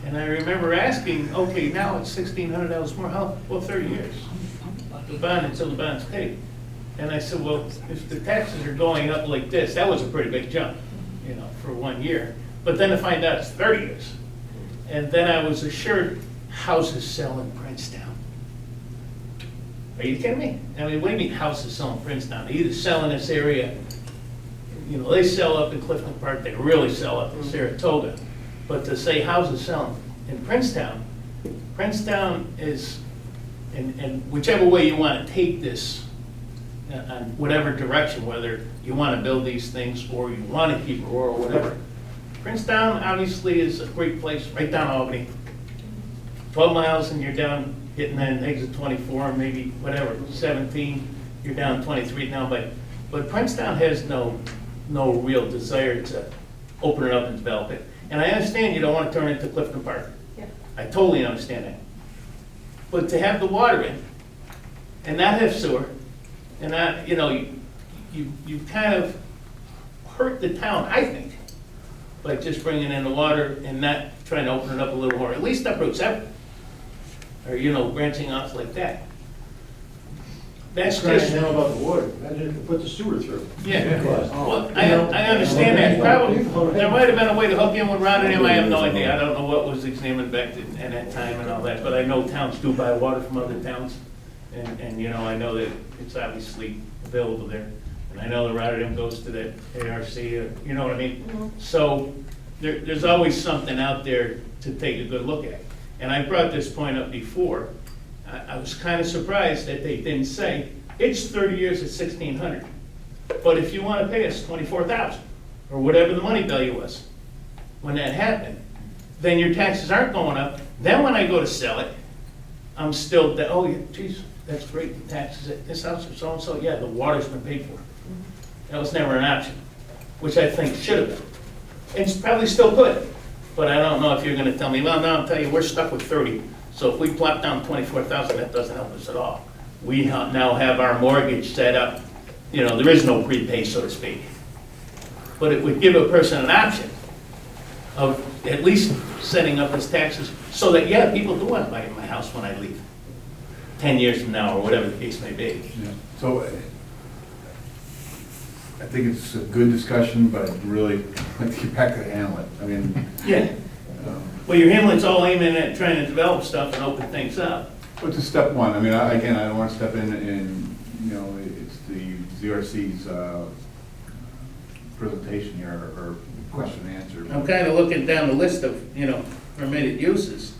And I remember asking, okay, now it's $1,600 more, how? Well, 30 years. The bond until the bond's paid. And I said, well, if the taxes are going up like this, that was a pretty big jump, you know, for 1 year. But then to find out it's 30 years. And then I was assured houses sell in Princetown. Are you kidding me? I mean, what do you mean houses sell in Princetown? They either sell in this area, you know, they sell up in Clifton Park, they really sell up in Saratoga. But to say houses sell in Princetown, Princetown is, and whichever way you want to take this, on whatever direction, whether you want to build these things or you want to keep it rural or whatever. Princetown obviously is a great place, right down Albany. 12 miles and you're down, getting an exit 24, maybe whatever, 17, you're down 23 now, but Princetown has no real desire to open it up and develop it. And I understand you don't want to turn it into Clifton Park. Yeah. I totally understand that. But to have the water in and not have sewer, and not, you kind of hurt the town, I think, by just bringing in the water and not trying to open it up a little more, at least up Route 7. Or, branching off like that. That's just. Now about the water, imagine if you put the sewer through. Yeah, well, I understand that, probably, there might have been a way to hook in with Rotterdam, I have no idea, I don't know what was examined back in that time and all that, but I know towns do buy water from other towns, and I know that it's obviously available there, and I know that Rotterdam goes to that ARC, you know what I mean? So, there's always something out there to take a good look at, and I brought this point up before. I was kind of surprised that they didn't say, it's 30 years at $1,600. But if you want to pay us $24,000, or whatever the money value was, when that happened, then your taxes aren't going up. Then when I go to sell it, I'm still, oh yeah, geez, that's great, the taxes at this house or so-and-so, yeah, the water's been paid for. That was never an option, which I think should have been. And it's probably still could, but I don't know if you're going to tell me, well, no, I'll tell you, we're stuck with 30. So if we plop down 24,000, that doesn't help us at all. We now have our mortgage set up, there is no prepay, so to speak. But it would give a person an option of at least setting up his taxes so that, yeah, people do want to buy my house when I leave, 10 years from now, or whatever the case may be. Yeah. So I think it's a good discussion, but really, let's get back to Hamlet. I mean. Yeah. Well, your Hamlet's all aiming at trying to develop stuff and open things up. But to step one, I mean, again, I don't want to step in and, it's the ZRC's presentation here, or question and answer. I'm kind of looking down the list of, permitted uses.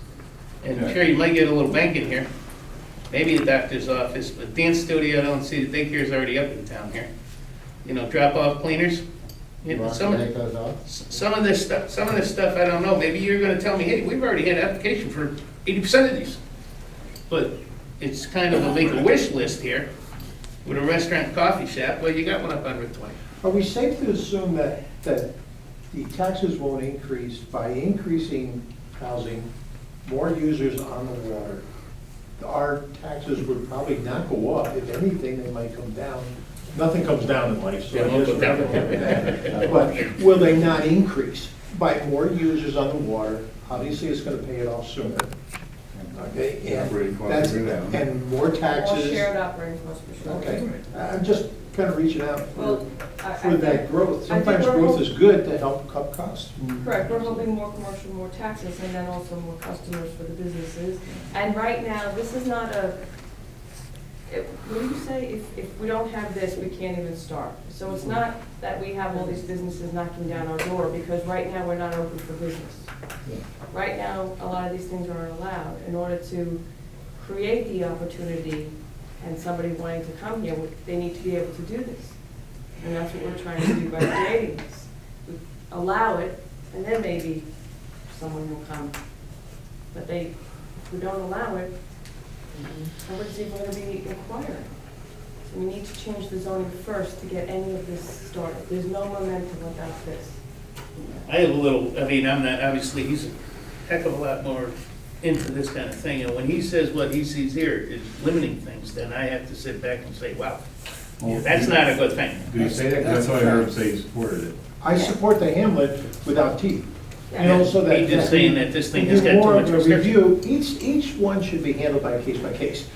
And I'm sure you might get a little bank in here. Maybe a doctor's office, but dance studio, I don't see, the daycare's already up in town here. Drop-off cleaners. Some of this stuff, I don't know, maybe you're gonna tell me, hey, we've already had application for 80% of these. But it's kind of a make-a-wish list here, with a restaurant, coffee shop, well, you got one up on Route 20. Are we safe to assume that the taxes won't increase by increasing housing, more users on the water? Our taxes would probably not go up, if anything, they might come down. Nothing comes down in life, so I guess we're never going down. But will they not increase by more users on the water? Obviously, it's gonna pay it off sooner. Okay, and more taxes. More shared operating costs for sure. Okay, I'm just kind of reaching out Well, for that growth. I think Sometimes we're growth is good to help cut costs. Correct, we're hoping more commercial, more taxes, and then also more customers for the businesses. And right now, this is not what do you say? If we don't have this, we can't even start. So it's not that we have all these businesses knocking down our door, because right now we're not open for business. Right now, a lot of these things aren't allowed. In order to create the opportunity and somebody wanting to come here, they need to be able to do this. And that's what we're trying to do by creating this. We allow it, and then maybe someone will come. But if we don't allow it, nobody's even going to be inquiring. So we need to change the zoning first to get any of this started. There's no momentum without this. I have a little, I'm not, obviously, he's a heck of a lot more into this kind of thing, and when he says what he sees here is limiting things, then I have to sit back and say, wow, that's not a good thing. Do you say that? That's what I heard him say he supported it. I support the Hamlet without teeth. And also that. He's just saying that this thing has got too more much of a restriction. review. Each one should be handled by case.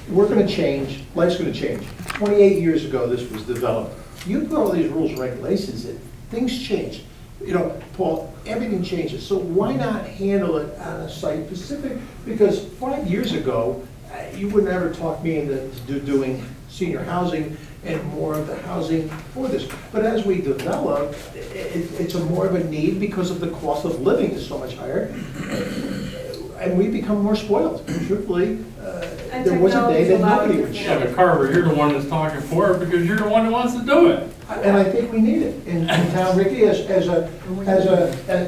We're gonna change, life's gonna change. 28 years ago, this was developed. You put all these rules and regulations in, things change. Paul, everything changes, so why not handle it on a site specific? Because 5 years ago, you would never talk me into doing senior housing and more of the housing for this. But as we develop, it's a more of a need because of the cost of living is so much higher. And we become more spoiled, truthfully. There was a day that nobody would Yeah, but Carver, you're the one that's talking for it because you're the one that wants to do it. And I think we need it in town, Ricky, as an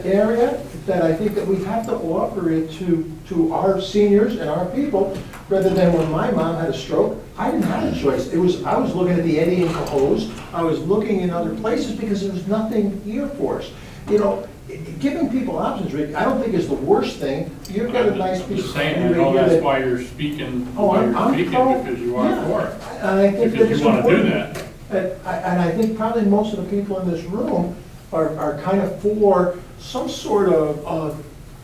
area that I think that we have to offer it to our seniors and our people, rather than when my mom had a stroke, I didn't have a choice. I was looking at the Eddie and Cohoes, I was looking in other places because there was nothing here for us. giving people options, Rick, I don't think is the worst thing. You've got a nice I'm piece just of saying, I property know right here that's that- why you're speaking, Oh, why I'm you're speaking, pro- because you are yeah. for it. And I think that Because it's you want to do important. that. And I think probably most of the people in this room are kind of for some sort of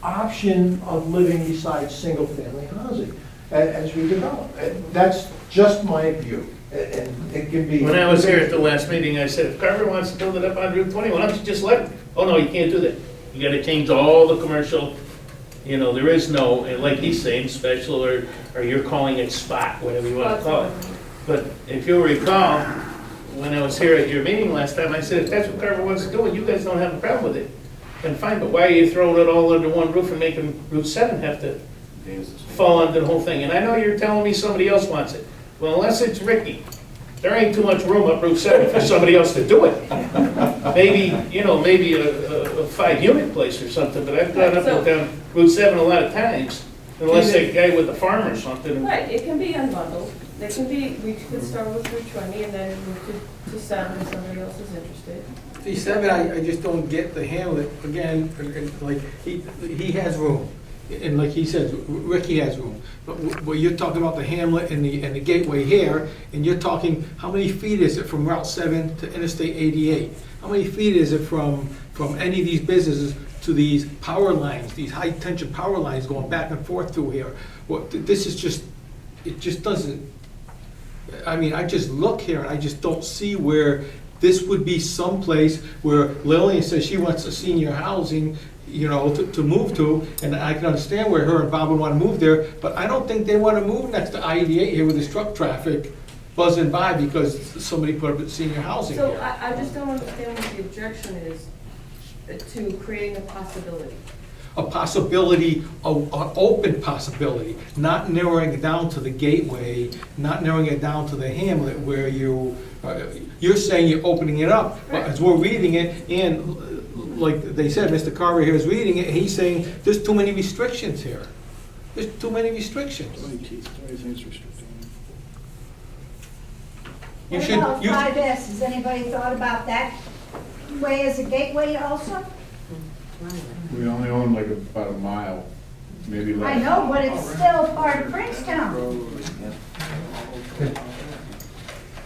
option of living besides single-family housing as we develop. And that's just my view, and it can be. When I was here at the last meeting, I said, if Carver wants to build it up on Route 20, why don't you just let him? Oh, no, you can't do that. You gotta change all the commercial, you know, there is no, and like he's saying, special, or you're calling it spot, whatever you wanna call it. But if you'll recall, when I was here at your meeting last time, I said, if that's what Carver wants to do, and you guys don't have a problem with it, then fine, but why are you throwing it all under one roof and making Route 7 have to fall under the whole thing? And I know you're telling me somebody else wants it. Well, unless it's Ricky, there ain't too much room up Route 7 for somebody else to do it. Maybe, you know, maybe a 5-unit place or something, but I've gone up and down Route 7 a lot of times, unless a guy with a farm or something. Right, it can be unbundled. They can be, we could start with Route 20 and then move to 7 if somebody else is interested. See, 7, I just don't get the Hamlet, again, like, he has room. And like he says, Ricky has room. But you're talking about the Hamlet and the gateway here, and you're talking, how many feet is it from Route 7 to Interstate 88? How many feet is it from any of these businesses to these power lines, these high-tension power lines going back and forth through here? Well, this is just, it just doesn't, I mean, I just look here and I just don't see where this would be someplace where Lillian says she wants a senior housing, you know, to move to, and I can understand where her and Bob would want to move there, but I don't think they want to move next to I-88 here with this truck traffic buzzing by because somebody put up a senior housing So here. I just don't understand what the objection is to creating a possibility. A possibility, an open possibility, not narrowing it down to the gateway, not narrowing it down to the Hamlet where you're saying you're opening it up, but as we're reading it, and like they said, Mr. Carver here is reading it, he's saying there's too many restrictions here. There's too many restrictions. You What should, about 5S? Has anybody thought about that way as a gateway also? We only own like about a mile, maybe less. I know, but it's still part of Princetown.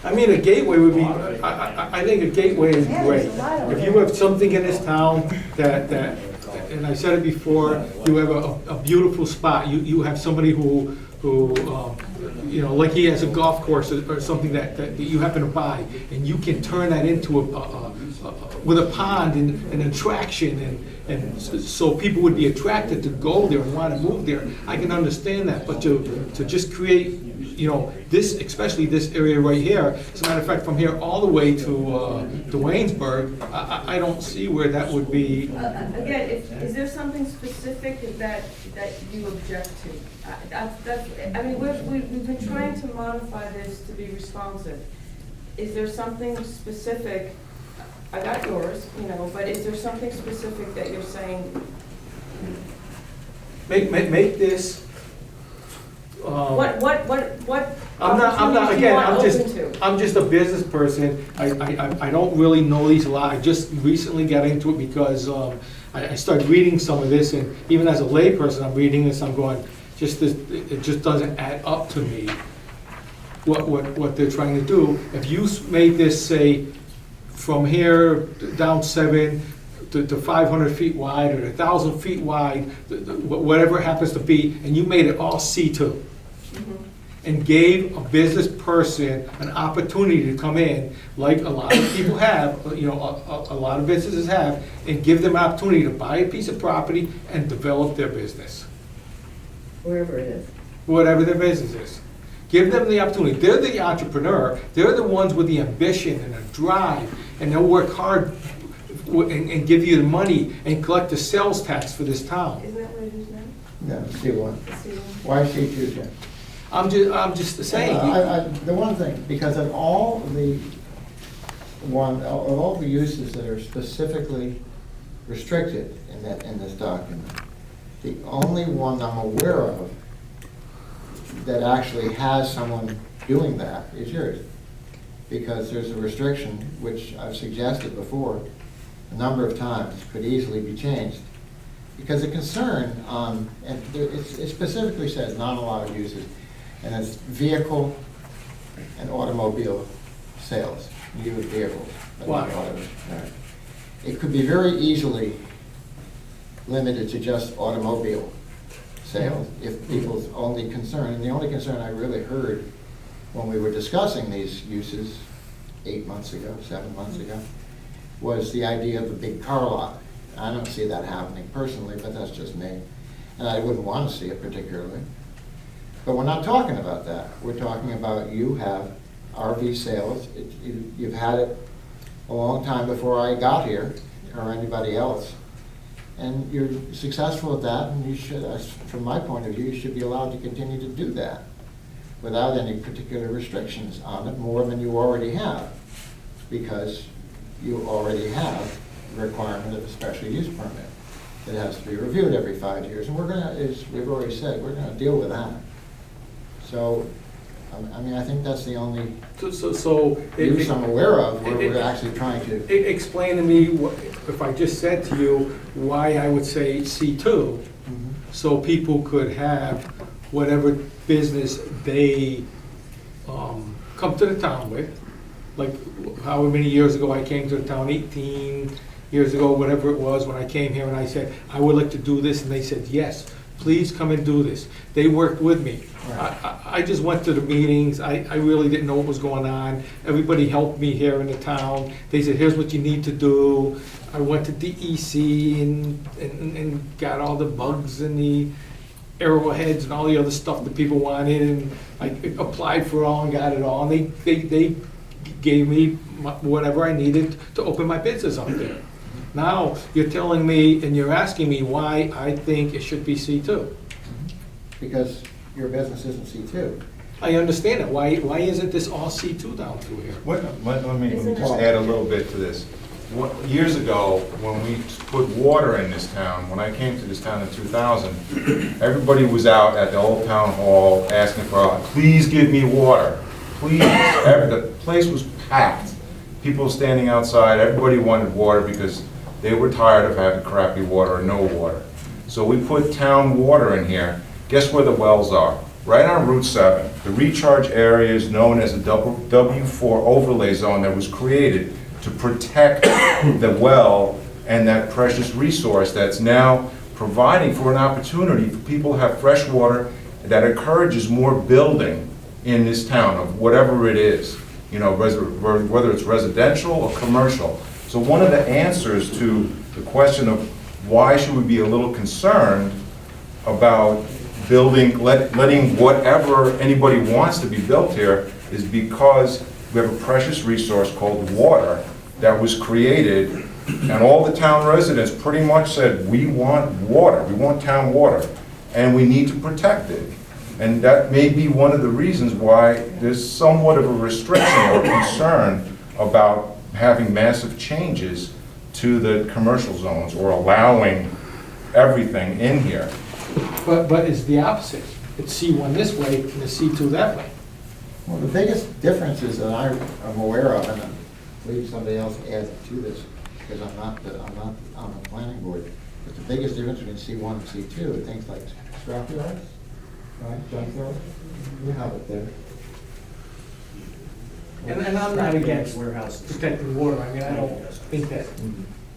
I mean, a gateway would be, I think a gateway is Yeah, great. there's a lot of If it. you have something in this town that, and I said it before, you have a beautiful spot, you have somebody who, you know, like he has a golf course or something that you happen to buy, and you can turn that into with a pond and an attraction, and so people would be attracted to go there and want to move there. I can understand that, but to just create, you know, this, especially this area right here, as a matter of fact, from here all the way to Waynesburg, I don't see where that would be. Again, is there something specific that you object to? I mean, we've been trying to modify this to be responsive. Is there something specific? I got yours, you know, but is there something specific that you're saying? Make this. What I'm not, opportunities do you again, want open to? I'm just a business person. I don't really know these a lot. I just recently got into it because I started reading some of this, and even as a layperson, I'm reading this, I'm going, it just doesn't add up to me, what they're trying to do. If you made this, say, from here down 7 to 500 feet wide, or 1,000 feet wide, whatever it happens to be, and you made it all C2, and gave a business person an opportunity to come in, like a lot of people have, you know, a lot of businesses have, and give them an opportunity to buy a piece of property and develop their business. Wherever it is. Whatever their business is. Give them the opportunity. They're the entrepreneur. They're the ones with the ambition and the drive, and they'll work hard and give you the money and collect the sales tax for this town. Isn't that what it is now? No, C1. C1. Why C2, Jim? I'm just saying. The one thing, because of all the uses that are specifically restricted in this document, the only one I'm aware of that actually has someone doing that is yours. Because there's a restriction, which I've suggested before, a number of times could easily be changed. Because the concern on, and it specifically says non-allowed uses, and it's vehicle and automobile sales, new vehicles. but not Why? autos. Right. It could be very easily limited to just automobile sales if people's only concern, and the only concern I really heard when we were discussing these uses 8 months ago, 7 months ago, was the idea of a big car lot. I don't see that happening personally, but that's just me. And I wouldn't want to see it particularly. But we're not talking about that. We're talking about you have RV sales. You've had it a long time before I got here, or anybody else. And you're successful at that, and you should, from my point of view, you should be allowed to continue to do that without any particular restrictions on it, more than you already have, because you already have the requirement of a special use permit. It has to be reviewed every 5 years, and we're gonna, as we've already said, we're gonna deal with that. So, I mean, I think that's the only use I'm aware of where we're actually trying to. Explain to me, if I just said to you, why I would say C2, so people could have whatever business they come to the town with. Like, however many years ago I came to the town, 18 years ago, whatever it was, when I came here and I said, I would like to do this, and they said, yes, please come and do this. They worked with me. I just went to the meetings. I really didn't know what was going on. Everybody helped me here in the town. They said, here's what you need to do. I went to DEC and got all the bugs and the arrowheads and all the other stuff that people wanted, and I applied for it all and got it all. And they gave me whatever I needed to open my business up there. Now, you're telling me and you're asking me why I think it should be C2. Because your business isn't C2. I understand it. Why isn't this all C2 down through here? Let me just add a little bit to this. Years ago, when we put water in this town, when I came to this town in 2000, everybody was out at the old town hall asking for, please give me water, please. The place was packed. People standing outside, everybody wanted water because they were tired of having crappy water or no water. So we put town water in here. Guess where the wells are? Right on Route 7. The recharge area is known as a W4 overlay zone that was created to protect the well and that precious resource that's now providing for an opportunity for people to have fresh water that encourages more building in this town of whatever it is, you know, whether it's residential or commercial. So one of the answers to the question of why should we be a little concerned about building, letting whatever anybody wants to be built here is because we have a precious resource called water that was created, and all the town residents pretty much said, we want water, we want town water, and we need to protect it. And that may be one of the reasons why there's somewhat of a restriction or concern about having massive changes to the commercial zones or allowing everything in here. But it's the opposite. It's C1 this way and it's C2 that way. Well, the biggest differences that I'm aware of, and I believe somebody else adds to this, because I'm not on the planning board, but the biggest difference between C1 and C2 are things like scrap yards, right, junk yards, you have it there. And I'm not against protecting water. I mean, I don't think that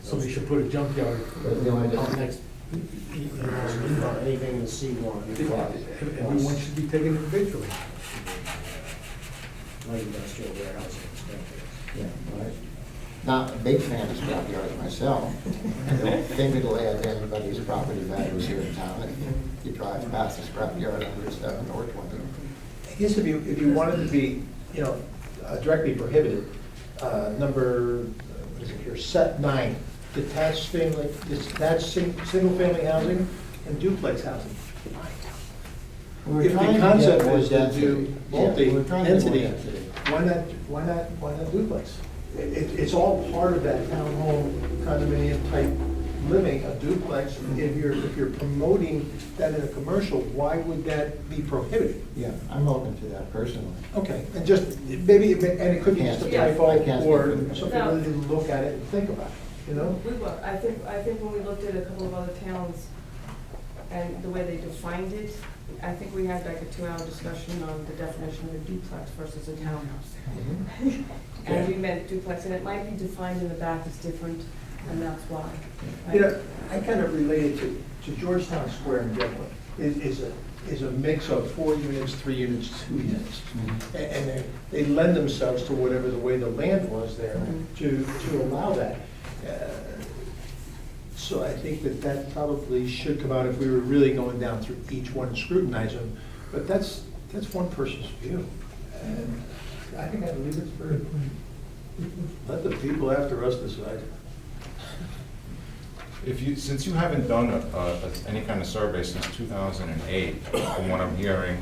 somebody should put a junkyard out next. Anything in C1. Everyone should be taken individually. Like industrial warehousing. Yeah, right. Not a big fan of scrap yards myself. I don't think it'll add to anybody's property values here in town if you drive past a scrap yard on Route 7 or 20. I guess if you wanted to be, you know, directly prohibited, number, what is it here, set 9, detached single-family housing and duplex housing. If the concept was to do multi-entity, why not duplex? It's all part of that townhome condominium type living, a duplex. If you're promoting that in a commercial, why would that be prohibited? Yeah, I'm open to that personally. Okay, and just maybe, and it could be just a typo I can't or speak for something really to look at it and think about. you know? We will. I think when we looked at a couple of other towns and the way they defined it, I think we had like a 2-hour discussion on the definition of a duplex versus a townhouse. And we meant duplex, and it might be defined in the back as different, and that's why. You know, I kind of relate it to Georgetown Square in general, is a mix of 4 units, 3 units, 2 units. And they lend themselves to whatever the way the land was there to allow that. So I think that probably should come out if we were really going down through each one and scrutinize them. But that's one person's view. And I think I'd leave it for, let the people after us decide. Since you haven't done any kind of survey since 2008, from what I'm hearing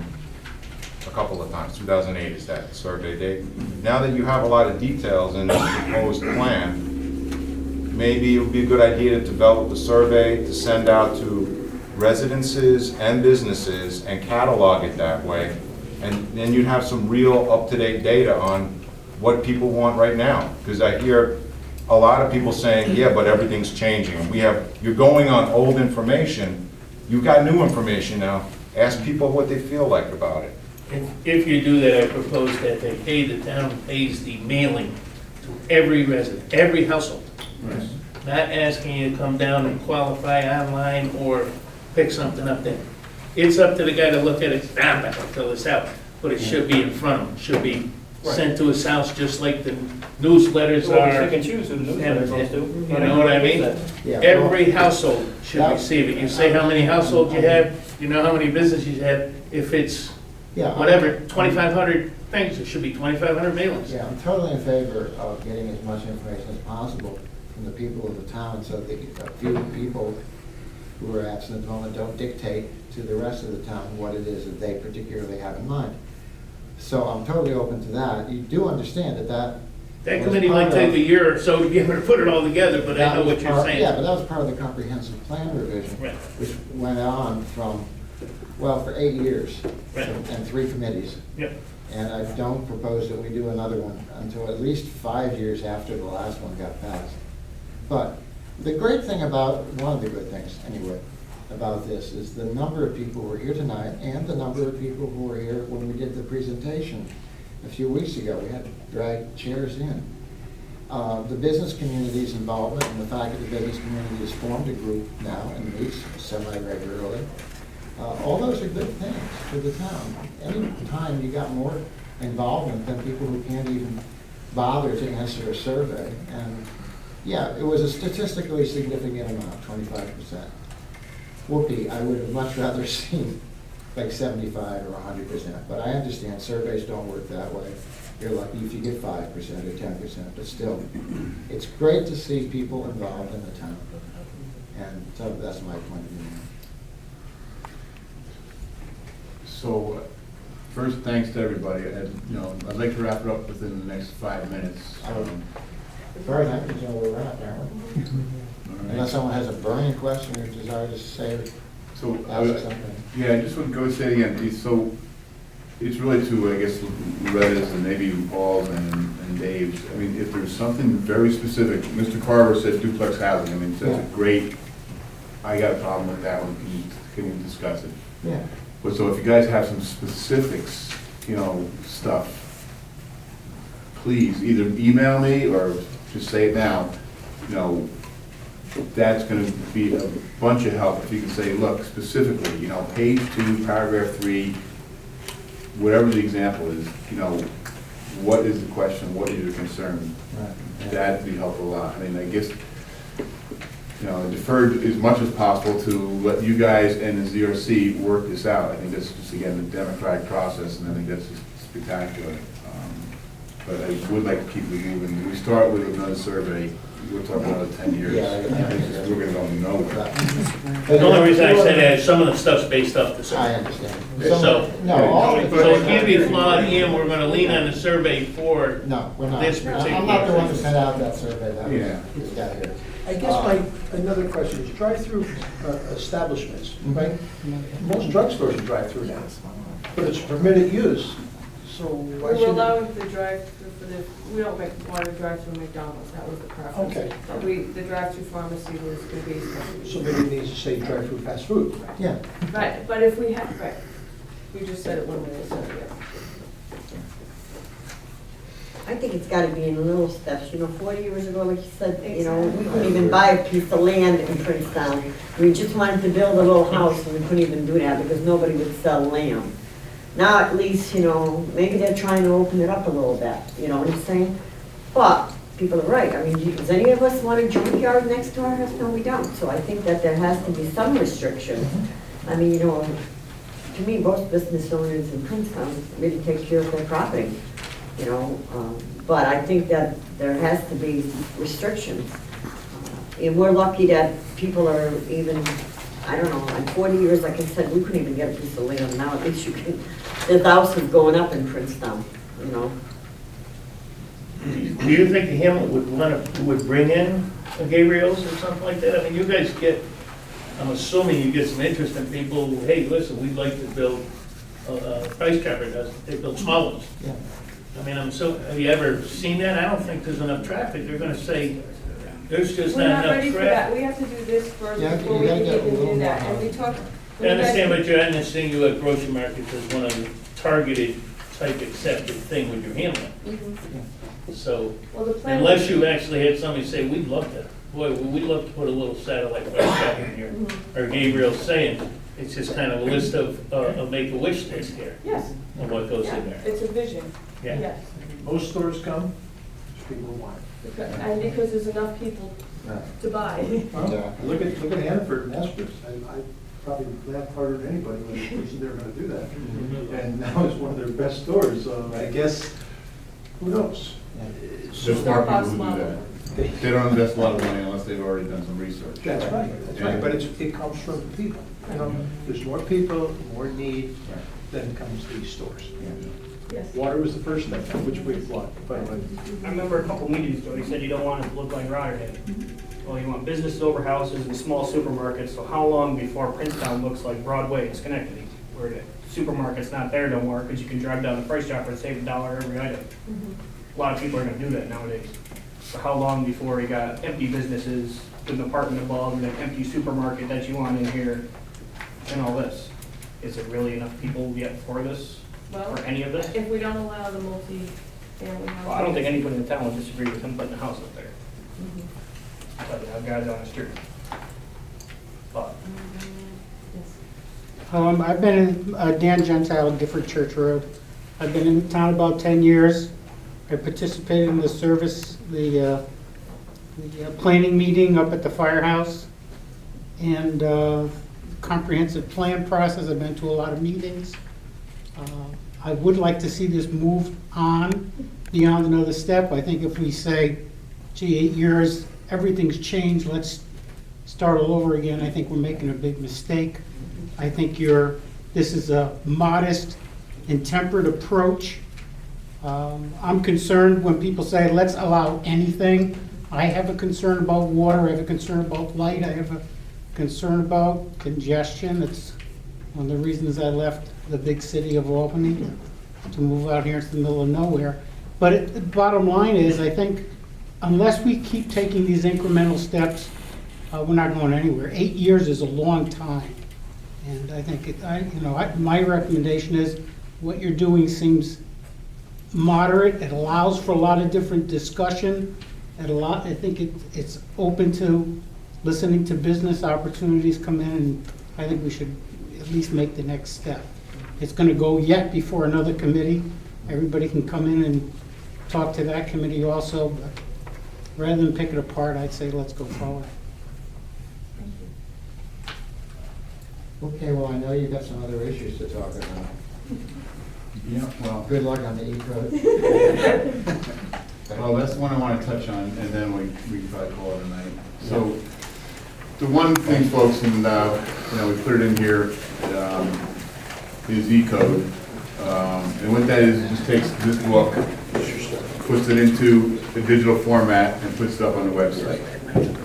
a couple of times, 2008 is that survey date. Now that you have a lot of details in this proposed plan, maybe it would be a good idea to develop the survey to send out to residences and businesses and catalog it that way. And then you'd have some real up-to-date data on what people want right now. Because I hear a lot of people saying, yeah, but everything's changing. And you're going on old information. You've got new information now. Ask people what they feel like about it. If you do that, I propose that the town pays the mailing to every resident, every household. Right. Not asking you to come down and qualify online or pick something up there. It's up to the guy to look at it, I'm not gonna fill this out, but it should be in front of him, should be sent to his house, just like the newsletters Well, are. you can choose who the newsletter goes to. You know what I mean? Yeah, Every household should receive it. You say how many households you have, you know how many businesses you have. If it's Yeah, whatever, 2,500 things, it should be 2,500 mailings. Yeah, I'm totally in favor of getting as much information as possible from the people of the town so that a few people who are absent at the moment don't dictate to the rest of the town what it is that they particularly have in mind. So I'm totally open to that. You do understand that That committee might take a year or so to be able to put it all together, but I know what you're saying. Yeah, but that was part of the comprehensive plan revision, Right. which went on from, well, for 8 years Right. and 3 committees. Yep. And I don't propose that we do another one until at least 5 years after the last one got passed. But the great thing about, one of the good things anyway, about this is the number of people who are here tonight and the number of people who were here when we did the presentation a few weeks ago. We had to drag chairs in. The business community's involvement and the fact that the business community has formed a group now and meets semi-regularly. All those are good things for the town. Any time you got more involvement than people who can't even bother to answer a survey. And yeah, it was a statistically significant amount, 25%. Whoopee, I would have much rather seen like 75 or 100%, but I understand surveys don't work that way. You're lucky if you get 5% or 10%, but still, it's great to see people involved in the town. And so that's my point of view. So, first, thanks to everybody. I'd like to wrap it up within the next 5 minutes. As far as I'm concerned, we're at, aren't we? Unless someone has a burning question or desire to say, ask something. Yeah, I just would go say it again. So, it's really to, I guess, Loretta's and maybe Paul's and Dave's. I mean, if there's something very specific, Mr. Carver said duplex housing. I mean, that's a great, I got a problem with that one. Can you discuss it? Yeah. But so if you guys have some specifics, stuff, please either email me or just say it now. That's going to be a bunch of help if you can say, look, specifically, page 2, paragraph 3, whatever the example is, what is the question, what is your concern? Right. That'd be helpful a lot. I mean, I guess, deferred as much as possible to let you guys and the ZRC work this out. I think that's just, again, the democratic process, and I think that's just spectacular. But I would like to keep it moving. We start with another survey, we're talking about 10 years. Yeah, we're going to go nowhere. The only reason I say that is some of the stuff's based off the survey. I understand. So it can't be flawed, and we're gonna lean on the survey for No, we're not. this particular. I'm not the one who sent out that survey. That Yeah. was got here. I guess another question is drive-through establishments, right? Most drugstores are drive-through now, but it's permitted use, so why We're should? allowing the drive-through for the, we don't want to drive through McDonald's, that was the preference. Okay. But the drive-through pharmacy was going to be special. So maybe it needs to say drive-through fast food. Yeah. Right, but if we have, right, we just said it one way, so, yeah. I think it's gotta be in little steps, 40 years ago, like you said, we couldn't even buy a piece of land in Princetown. We just wanted to build a little house and we couldn't even do that because nobody would sell land. Now at least, maybe they're trying to open it up a little bit, you know what I'm saying? But people are right, I mean, does any of us want a junkyard next to our house? No, we don't. So I think that there has to be some restrictions. I mean, to me, most business owners in Princetown really take care of their property. But I think that there has to be restrictions. And we're lucky that people are even, I don't know, in 40 years, like I said, we couldn't even get a piece of land. Now at least you can, the house is going up in Princetown, Do you think the Hamlet would bring in a Gabriel's or something like that? I mean, you guys I'm assuming you get some interest in people, hey, listen, we'd like to build, Price Chopper does, they build small ones. Yeah. I mean, have you ever seen that? I don't think there's enough traffic. They're gonna say, there's just We're not not enough ready for that, traffic. we have to do this first Yeah, before you we gotta can get a even little do that. more And we talked. I understand, but you're understanding you at grocery markets as one of the targeted type accepted thing with your Hamlet. So, Well, the plan. unless you actually had somebody say, we'd love to, we'd love to put a little satellite Price Chopper in here, or Gabriel's saying, it's just kind of a list of make-a-wish list here. Yes. Of what goes Yeah, in there. it's a vision, Yeah. yes. Most stores come, there's people who want it. And because there's enough people to buy. Well, look at Hannaford and Estes. I probably laughed harder than anybody when they said they were gonna do that. And now it's one of their best stores, so I guess, who knows? There's smart people who do that. They don't invest a lot of money unless they've already done some research. That's right, but it comes from the people. There's more people, more need, then comes these stores. Yes. Water was the first thing, which we bought, but I remember a couple meetings ago, he said you don't want it to look like Rotterdam. Well, you want businesses over houses and small supermarkets, so how long before Princetown looks like Broadway in Schenectady? Where the supermarket's not there no more, because you can drive down the Price Chopper and save $1 every item. A lot of people are gonna do that nowadays. So how long before you got empty businesses with an apartment above and an empty supermarket that you want in here and all this? Is there really enough people yet for this, Well, for any of this? if we don't allow the multi-family housing. Well, I don't think anybody in the town would disagree with him putting a house up there. Mhm. But you have guys on the street. But Yes. I've been in Dan Gentile, Gifford Church Road. I've been in town about 10 years. I participated in the service, the planning meeting up at the firehouse, and comprehensive plan process. I've been to a lot of meetings. I would like to see this move on beyond another step. I think if we say, gee, 8 years, everything's changed, let's start all over again, I think we're making a big mistake. I think this is a modest and tempered approach. I'm concerned when people say, let's allow anything. I have a concern about water, I have a concern about light, I have a concern about congestion. It's one of the reasons I left the big city of Albany to move out here into the middle of nowhere. But the bottom line is, I think unless we keep taking these incremental steps, we're not going anywhere. 8 years is a long time. And I think, my recommendation is what you're doing seems moderate. It allows for a lot of different discussion. I think it's open to listening to business opportunities come in, and I think we should at least make the next step. It's going to go yet before another committee. Everybody can come in and talk to that committee also, but rather than pick it apart, I'd say let's go forward. Okay, well, I know you've got some other issues to talk about. Yeah, well, Good luck on the E-Code. well, that's one I want to touch on, and then we can probably call it a night. So, the one thing, folks, and we put it in here, is E-Code. And what that is, it just takes this book, puts it into a digital format, and puts it up on the website.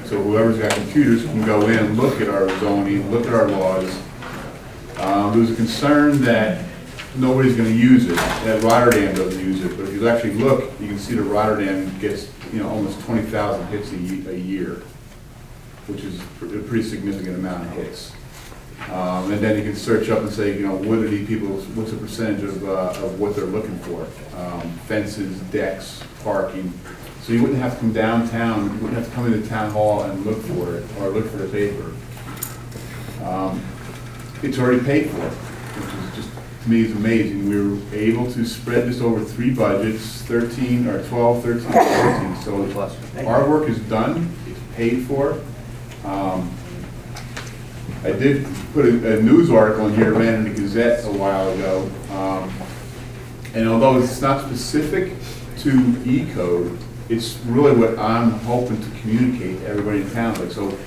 So whoever's got computers can go in and look at our zoning, look at our laws. There was a concern that nobody's gonna use it, that Rotterdam doesn't use it, but if you actually look, you can see that Rotterdam gets, almost 20,000 hits a year, which is a pretty significant amount of hits. And then you can search up and say, what are these people, what's the percentage of what they're looking for? Fences, decks, parking. So you wouldn't have to come downtown, you wouldn't have to come into town hall and look for it, or look for the paper. It's already paid for, which is just, to me, is amazing. We were able to spread this over 3 budgets, 12, 13, 14. So our work is done, it's paid for. I did put a news article in here, ran in the Gazette a while ago. And although it's not specific to E-code, it's really what I'm hoping to communicate to everybody in town. Like, so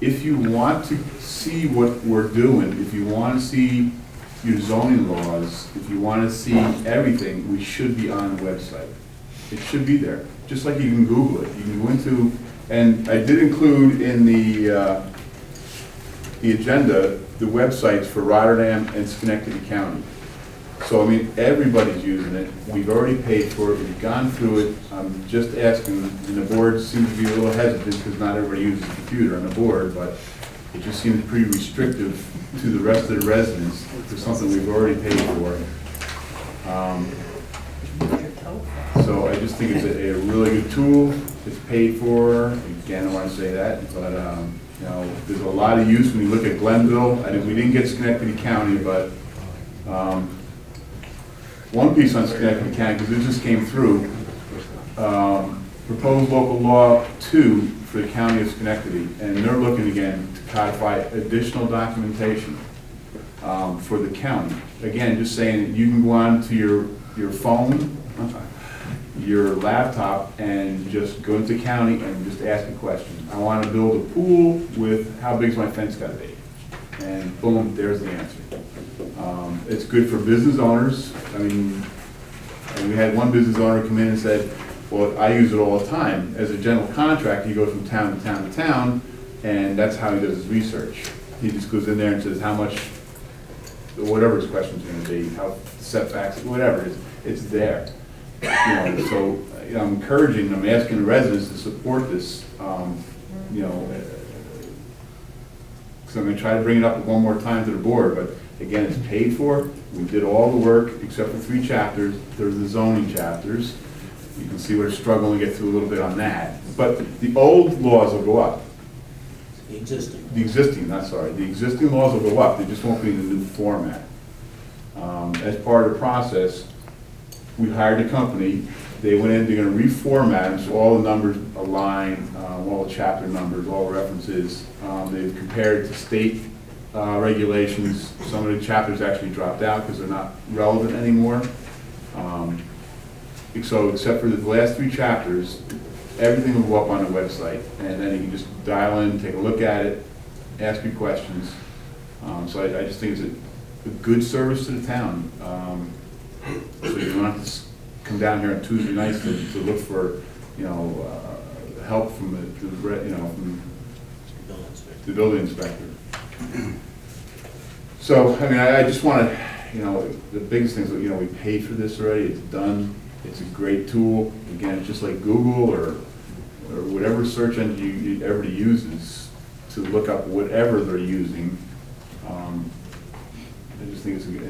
if you want to see what we're doing, if you want to see your zoning laws, if you want to see everything, we should be on the website. It should be there, just like you can Google it. You can go into, and I did include in the agenda the websites for Rotterdam and Schenectady County. So, I mean, everybody's using it. We've already paid for it. We've gone through it. I'm just asking, and the board seems to be a little hesitant because not everybody uses a computer on the board, but it just seems pretty restrictive to the rest of the residents for something we've already paid for. So I just think it's a really good tool. It's paid for. Again, I want to say that, but there's a lot of use when you look at Glenville. We didn't get Schenectady County, but one piece on Schenectady County, because it just came through, proposed local law 2 for the county of Schenectady, and they're looking again to codify additional documentation for the county. Again, just saying that you can go on to your phone, your laptop, and just go into county and just ask a question. I want to build a pool with, how big's my fence got to be? And boom, there's the answer. It's good for business owners. I mean, and we had one business owner come in and said, well, I use it all the time. As a general contractor, he goes from town to town to town, and that's how he does his research. He just goes in there and says how much, whatever his question's going to be, how setbacks, whatever it is, it's there. So I'm encouraging, I'm asking the residents to support this, because I'm going to try to bring it up one more time to the board, but again, it's paid for. We did all the work except for 3 chapters. There's the zoning chapters. You can see we're struggling to get through a little bit on that. But the old laws will go up. The existing. The existing laws will go up. They just won't be in the new format. As part of the process, we hired a company. They went in, they're going to reformat them so all the numbers align, all the chapter numbers, all the references. They've compared to state regulations. Some of the chapters actually dropped out because they're not relevant anymore. So except for the last 3 chapters, everything will go up on the website, and then you can just dial in, take a look at it, ask your questions. So I just think it's a good service to the town. So you don't have to come down here on Tuesday nights to look for, help from from the building inspector. So, I mean, I just want to, the biggest thing is that, we paid for this already, it's done, it's a great tool. Again, it's just like Google or whatever search engine everybody uses to look up whatever they're using. I just think we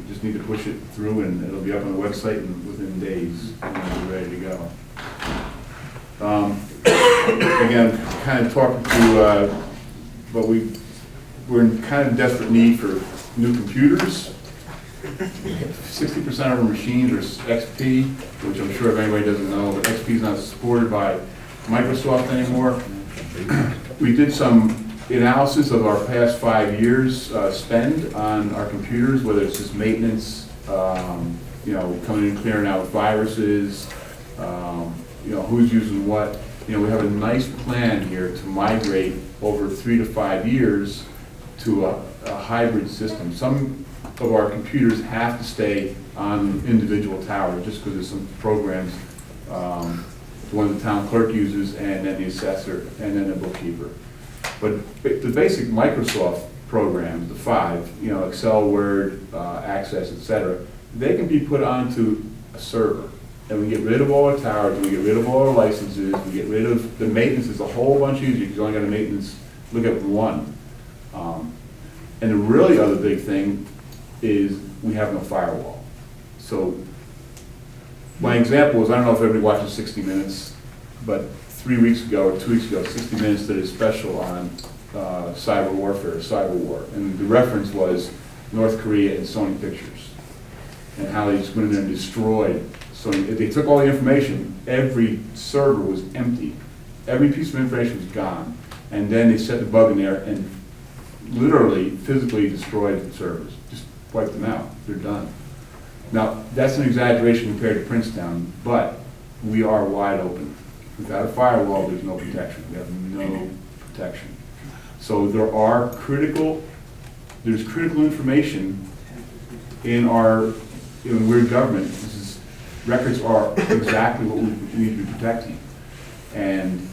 just need to push it through, and it'll be up on the website within days, and it'll be ready to go. Again, kind of talking to, but we're in kind of desperate need for new computers. 60% of our machines are XP, which I'm sure if anybody doesn't know, but XP is not supported by Microsoft anymore. We did some analysis of our past 5 years spend on our computers, whether it's just maintenance, coming in clearing out viruses, who's using what. We have a nice plan here to migrate over 3 to 5 years to a hybrid system. Some of our computers have to stay on individual towers just because there's some programs, the one the town clerk uses, and then the assessor, and then the bookkeeper. But the basic Microsoft programs, the 5, you know, Excel, Word, Access, etc., they can be put onto a server. And we get rid of all our towers, and we get rid of all our licenses, we get rid of the maintenance is a whole bunch easier because you only got a maintenance, look at one. And the really other big thing is we have no firewall. So my example is, I don't know if everybody watches 60 Minutes, but 3 weeks ago or 2 weeks ago, 60 Minutes did a special on cyber warfare, cyber war. And the reference was North Korea and Sony Pictures and how they just went in there and destroyed Sony. If they took all the information, every server was empty. Every piece of information was gone. And then they set the bug in there and literally, physically destroyed the servers. Just wiped them out. They're done. Now, that's an exaggeration compared to Princetown, but we are wide open. Without a firewall, there's no protection. We have no protection. So there's critical information in we're government. Records are exactly what we need to be protecting. And,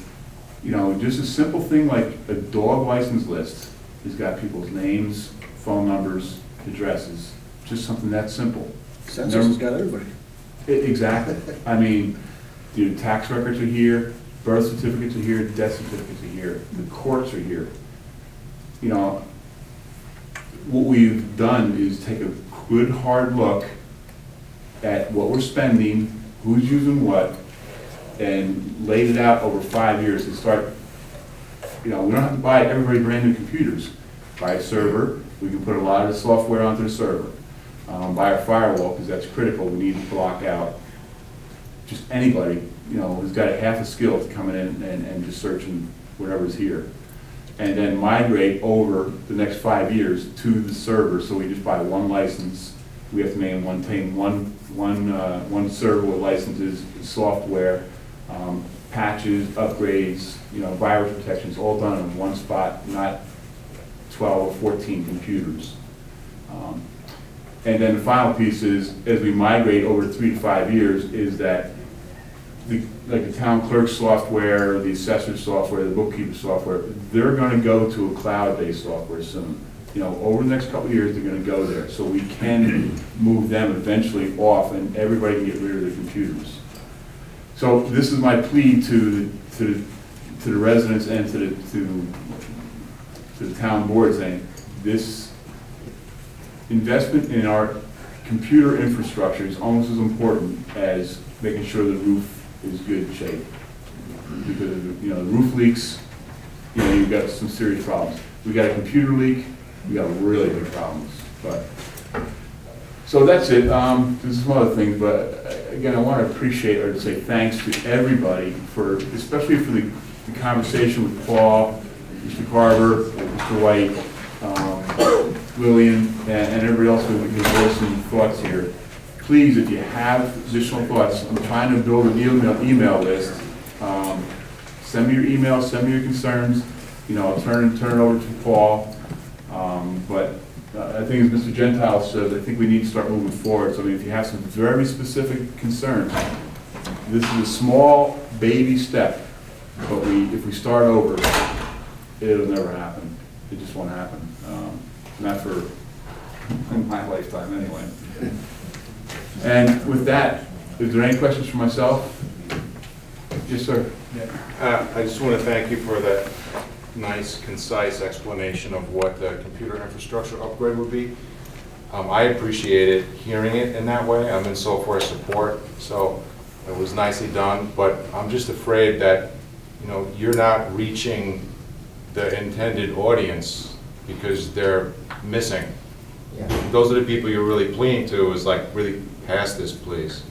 you know, just a simple thing like a dog license list has got people's names, phone numbers, addresses, just something that simple. Census has got everybody. Exactly. I mean, the tax records are here, birth certificates are here, death certificates are here, the courts are here. You know, what we've done is take a good hard look at what we're spending, who's using what, and laid it out over 5 years and start, you know, we don't have to buy everybody brand new computers. Buy a server, we can put a lot of the software onto the server. Buy a firewall, because that's critical, we need to block out just anybody, you know, who's got a half a skill to come in and just searching whatever's here. And then migrate over the next 5 years to the server, so we just buy one license. We have to maintain one server with licenses, software, patches, upgrades, you know, virus protections, all done in one spot, not 12 or 14 computers. And then the final piece is, as we migrate over 3 to 5 years, is that like the town clerk software, the assessor software, the bookkeeper software, they're going to go to a cloud-based software soon. You know, over the next couple of years, they're going to go there. So we can move them eventually off, and everybody can get rid of their computers. So this is my plea to the residents and to the town board, saying this investment in our computer infrastructure is almost as important as making sure the roof is good shape. Because you know, the roof leaks, you know, you've got some serious problems. We got a computer leak, we got really big problems. But so that's it. There's some other things, but again, I want to appreciate or to say thanks to everybody for, especially for the conversation with Paul, Mr. Carver, Mr. White, Lillian, and everybody else who has voiced some thoughts here. Please, if you have additional thoughts, I'm trying to build an email list. Send me your email, send me your concerns. You know, I'll turn it over to Paul. But I think as Mr. Gentile said, I think we need to start moving forward. So I mean, if you have some very specific concerns, this is a small baby step. But if we start over, it'll never happen. It just won't happen. Not for in my lifetime, anyway. And with that, is there any questions for myself? Yes, sir. I just want to thank you for that nice, concise explanation of what the computer infrastructure upgrade would be. I appreciated hearing it in that way. I'm in software support, so it was nicely done. But I'm just afraid that, you know, you're not reaching the intended audience because they're missing. Yeah. Those are the people you're really pleading to, is like, really pass this, please.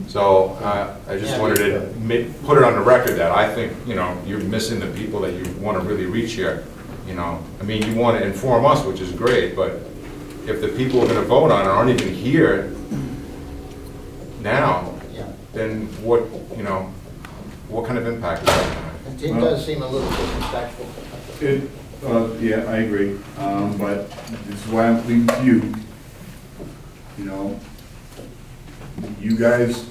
So I just wanted to put it on the record that I think, you know, you're missing the people that you want to really reach here. You know, I mean, you want to inform us, which is great, but if the people who are going to vote on it aren't even here now, then what, you know, what kind of impact is that going to have? The team does seem a little disrespectful. Yeah, I agree. But this is why I'm pleading to you. You know, you guys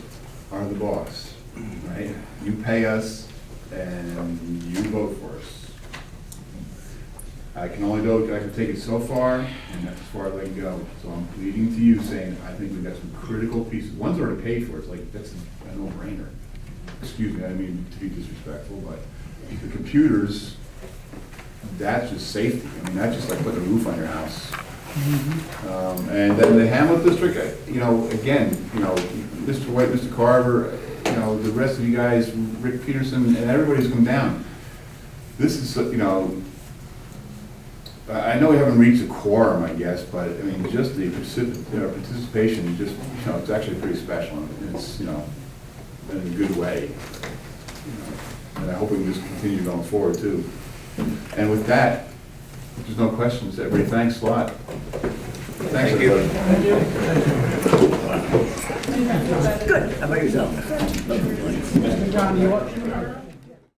are the boss, right? You pay us and you vote for us. I can only go, I can take it so far, and that's as far as I can go. So I'm pleading to you, saying, I think we've got some critical pieces. One's already paid for, it's like, that's a no-brainer. Excuse me, I didn't mean to be disrespectful, but the computers, that's just safety. I mean, that's just like putting a roof on your house. And then the Hamlet District, again, Mr. White, Mr. Carver, the rest of you guys, Rick Peterson, and everybody's come down. This is, I know we haven't reached a quorum, I guess, but I mean, just the participation, just, it's actually pretty special. And it's, in a good way. And I hope we can just continue going forward too. And with that, if there's no questions, everybody, thanks a lot. Thanks, everybody. Good. How about yourself? John, you want?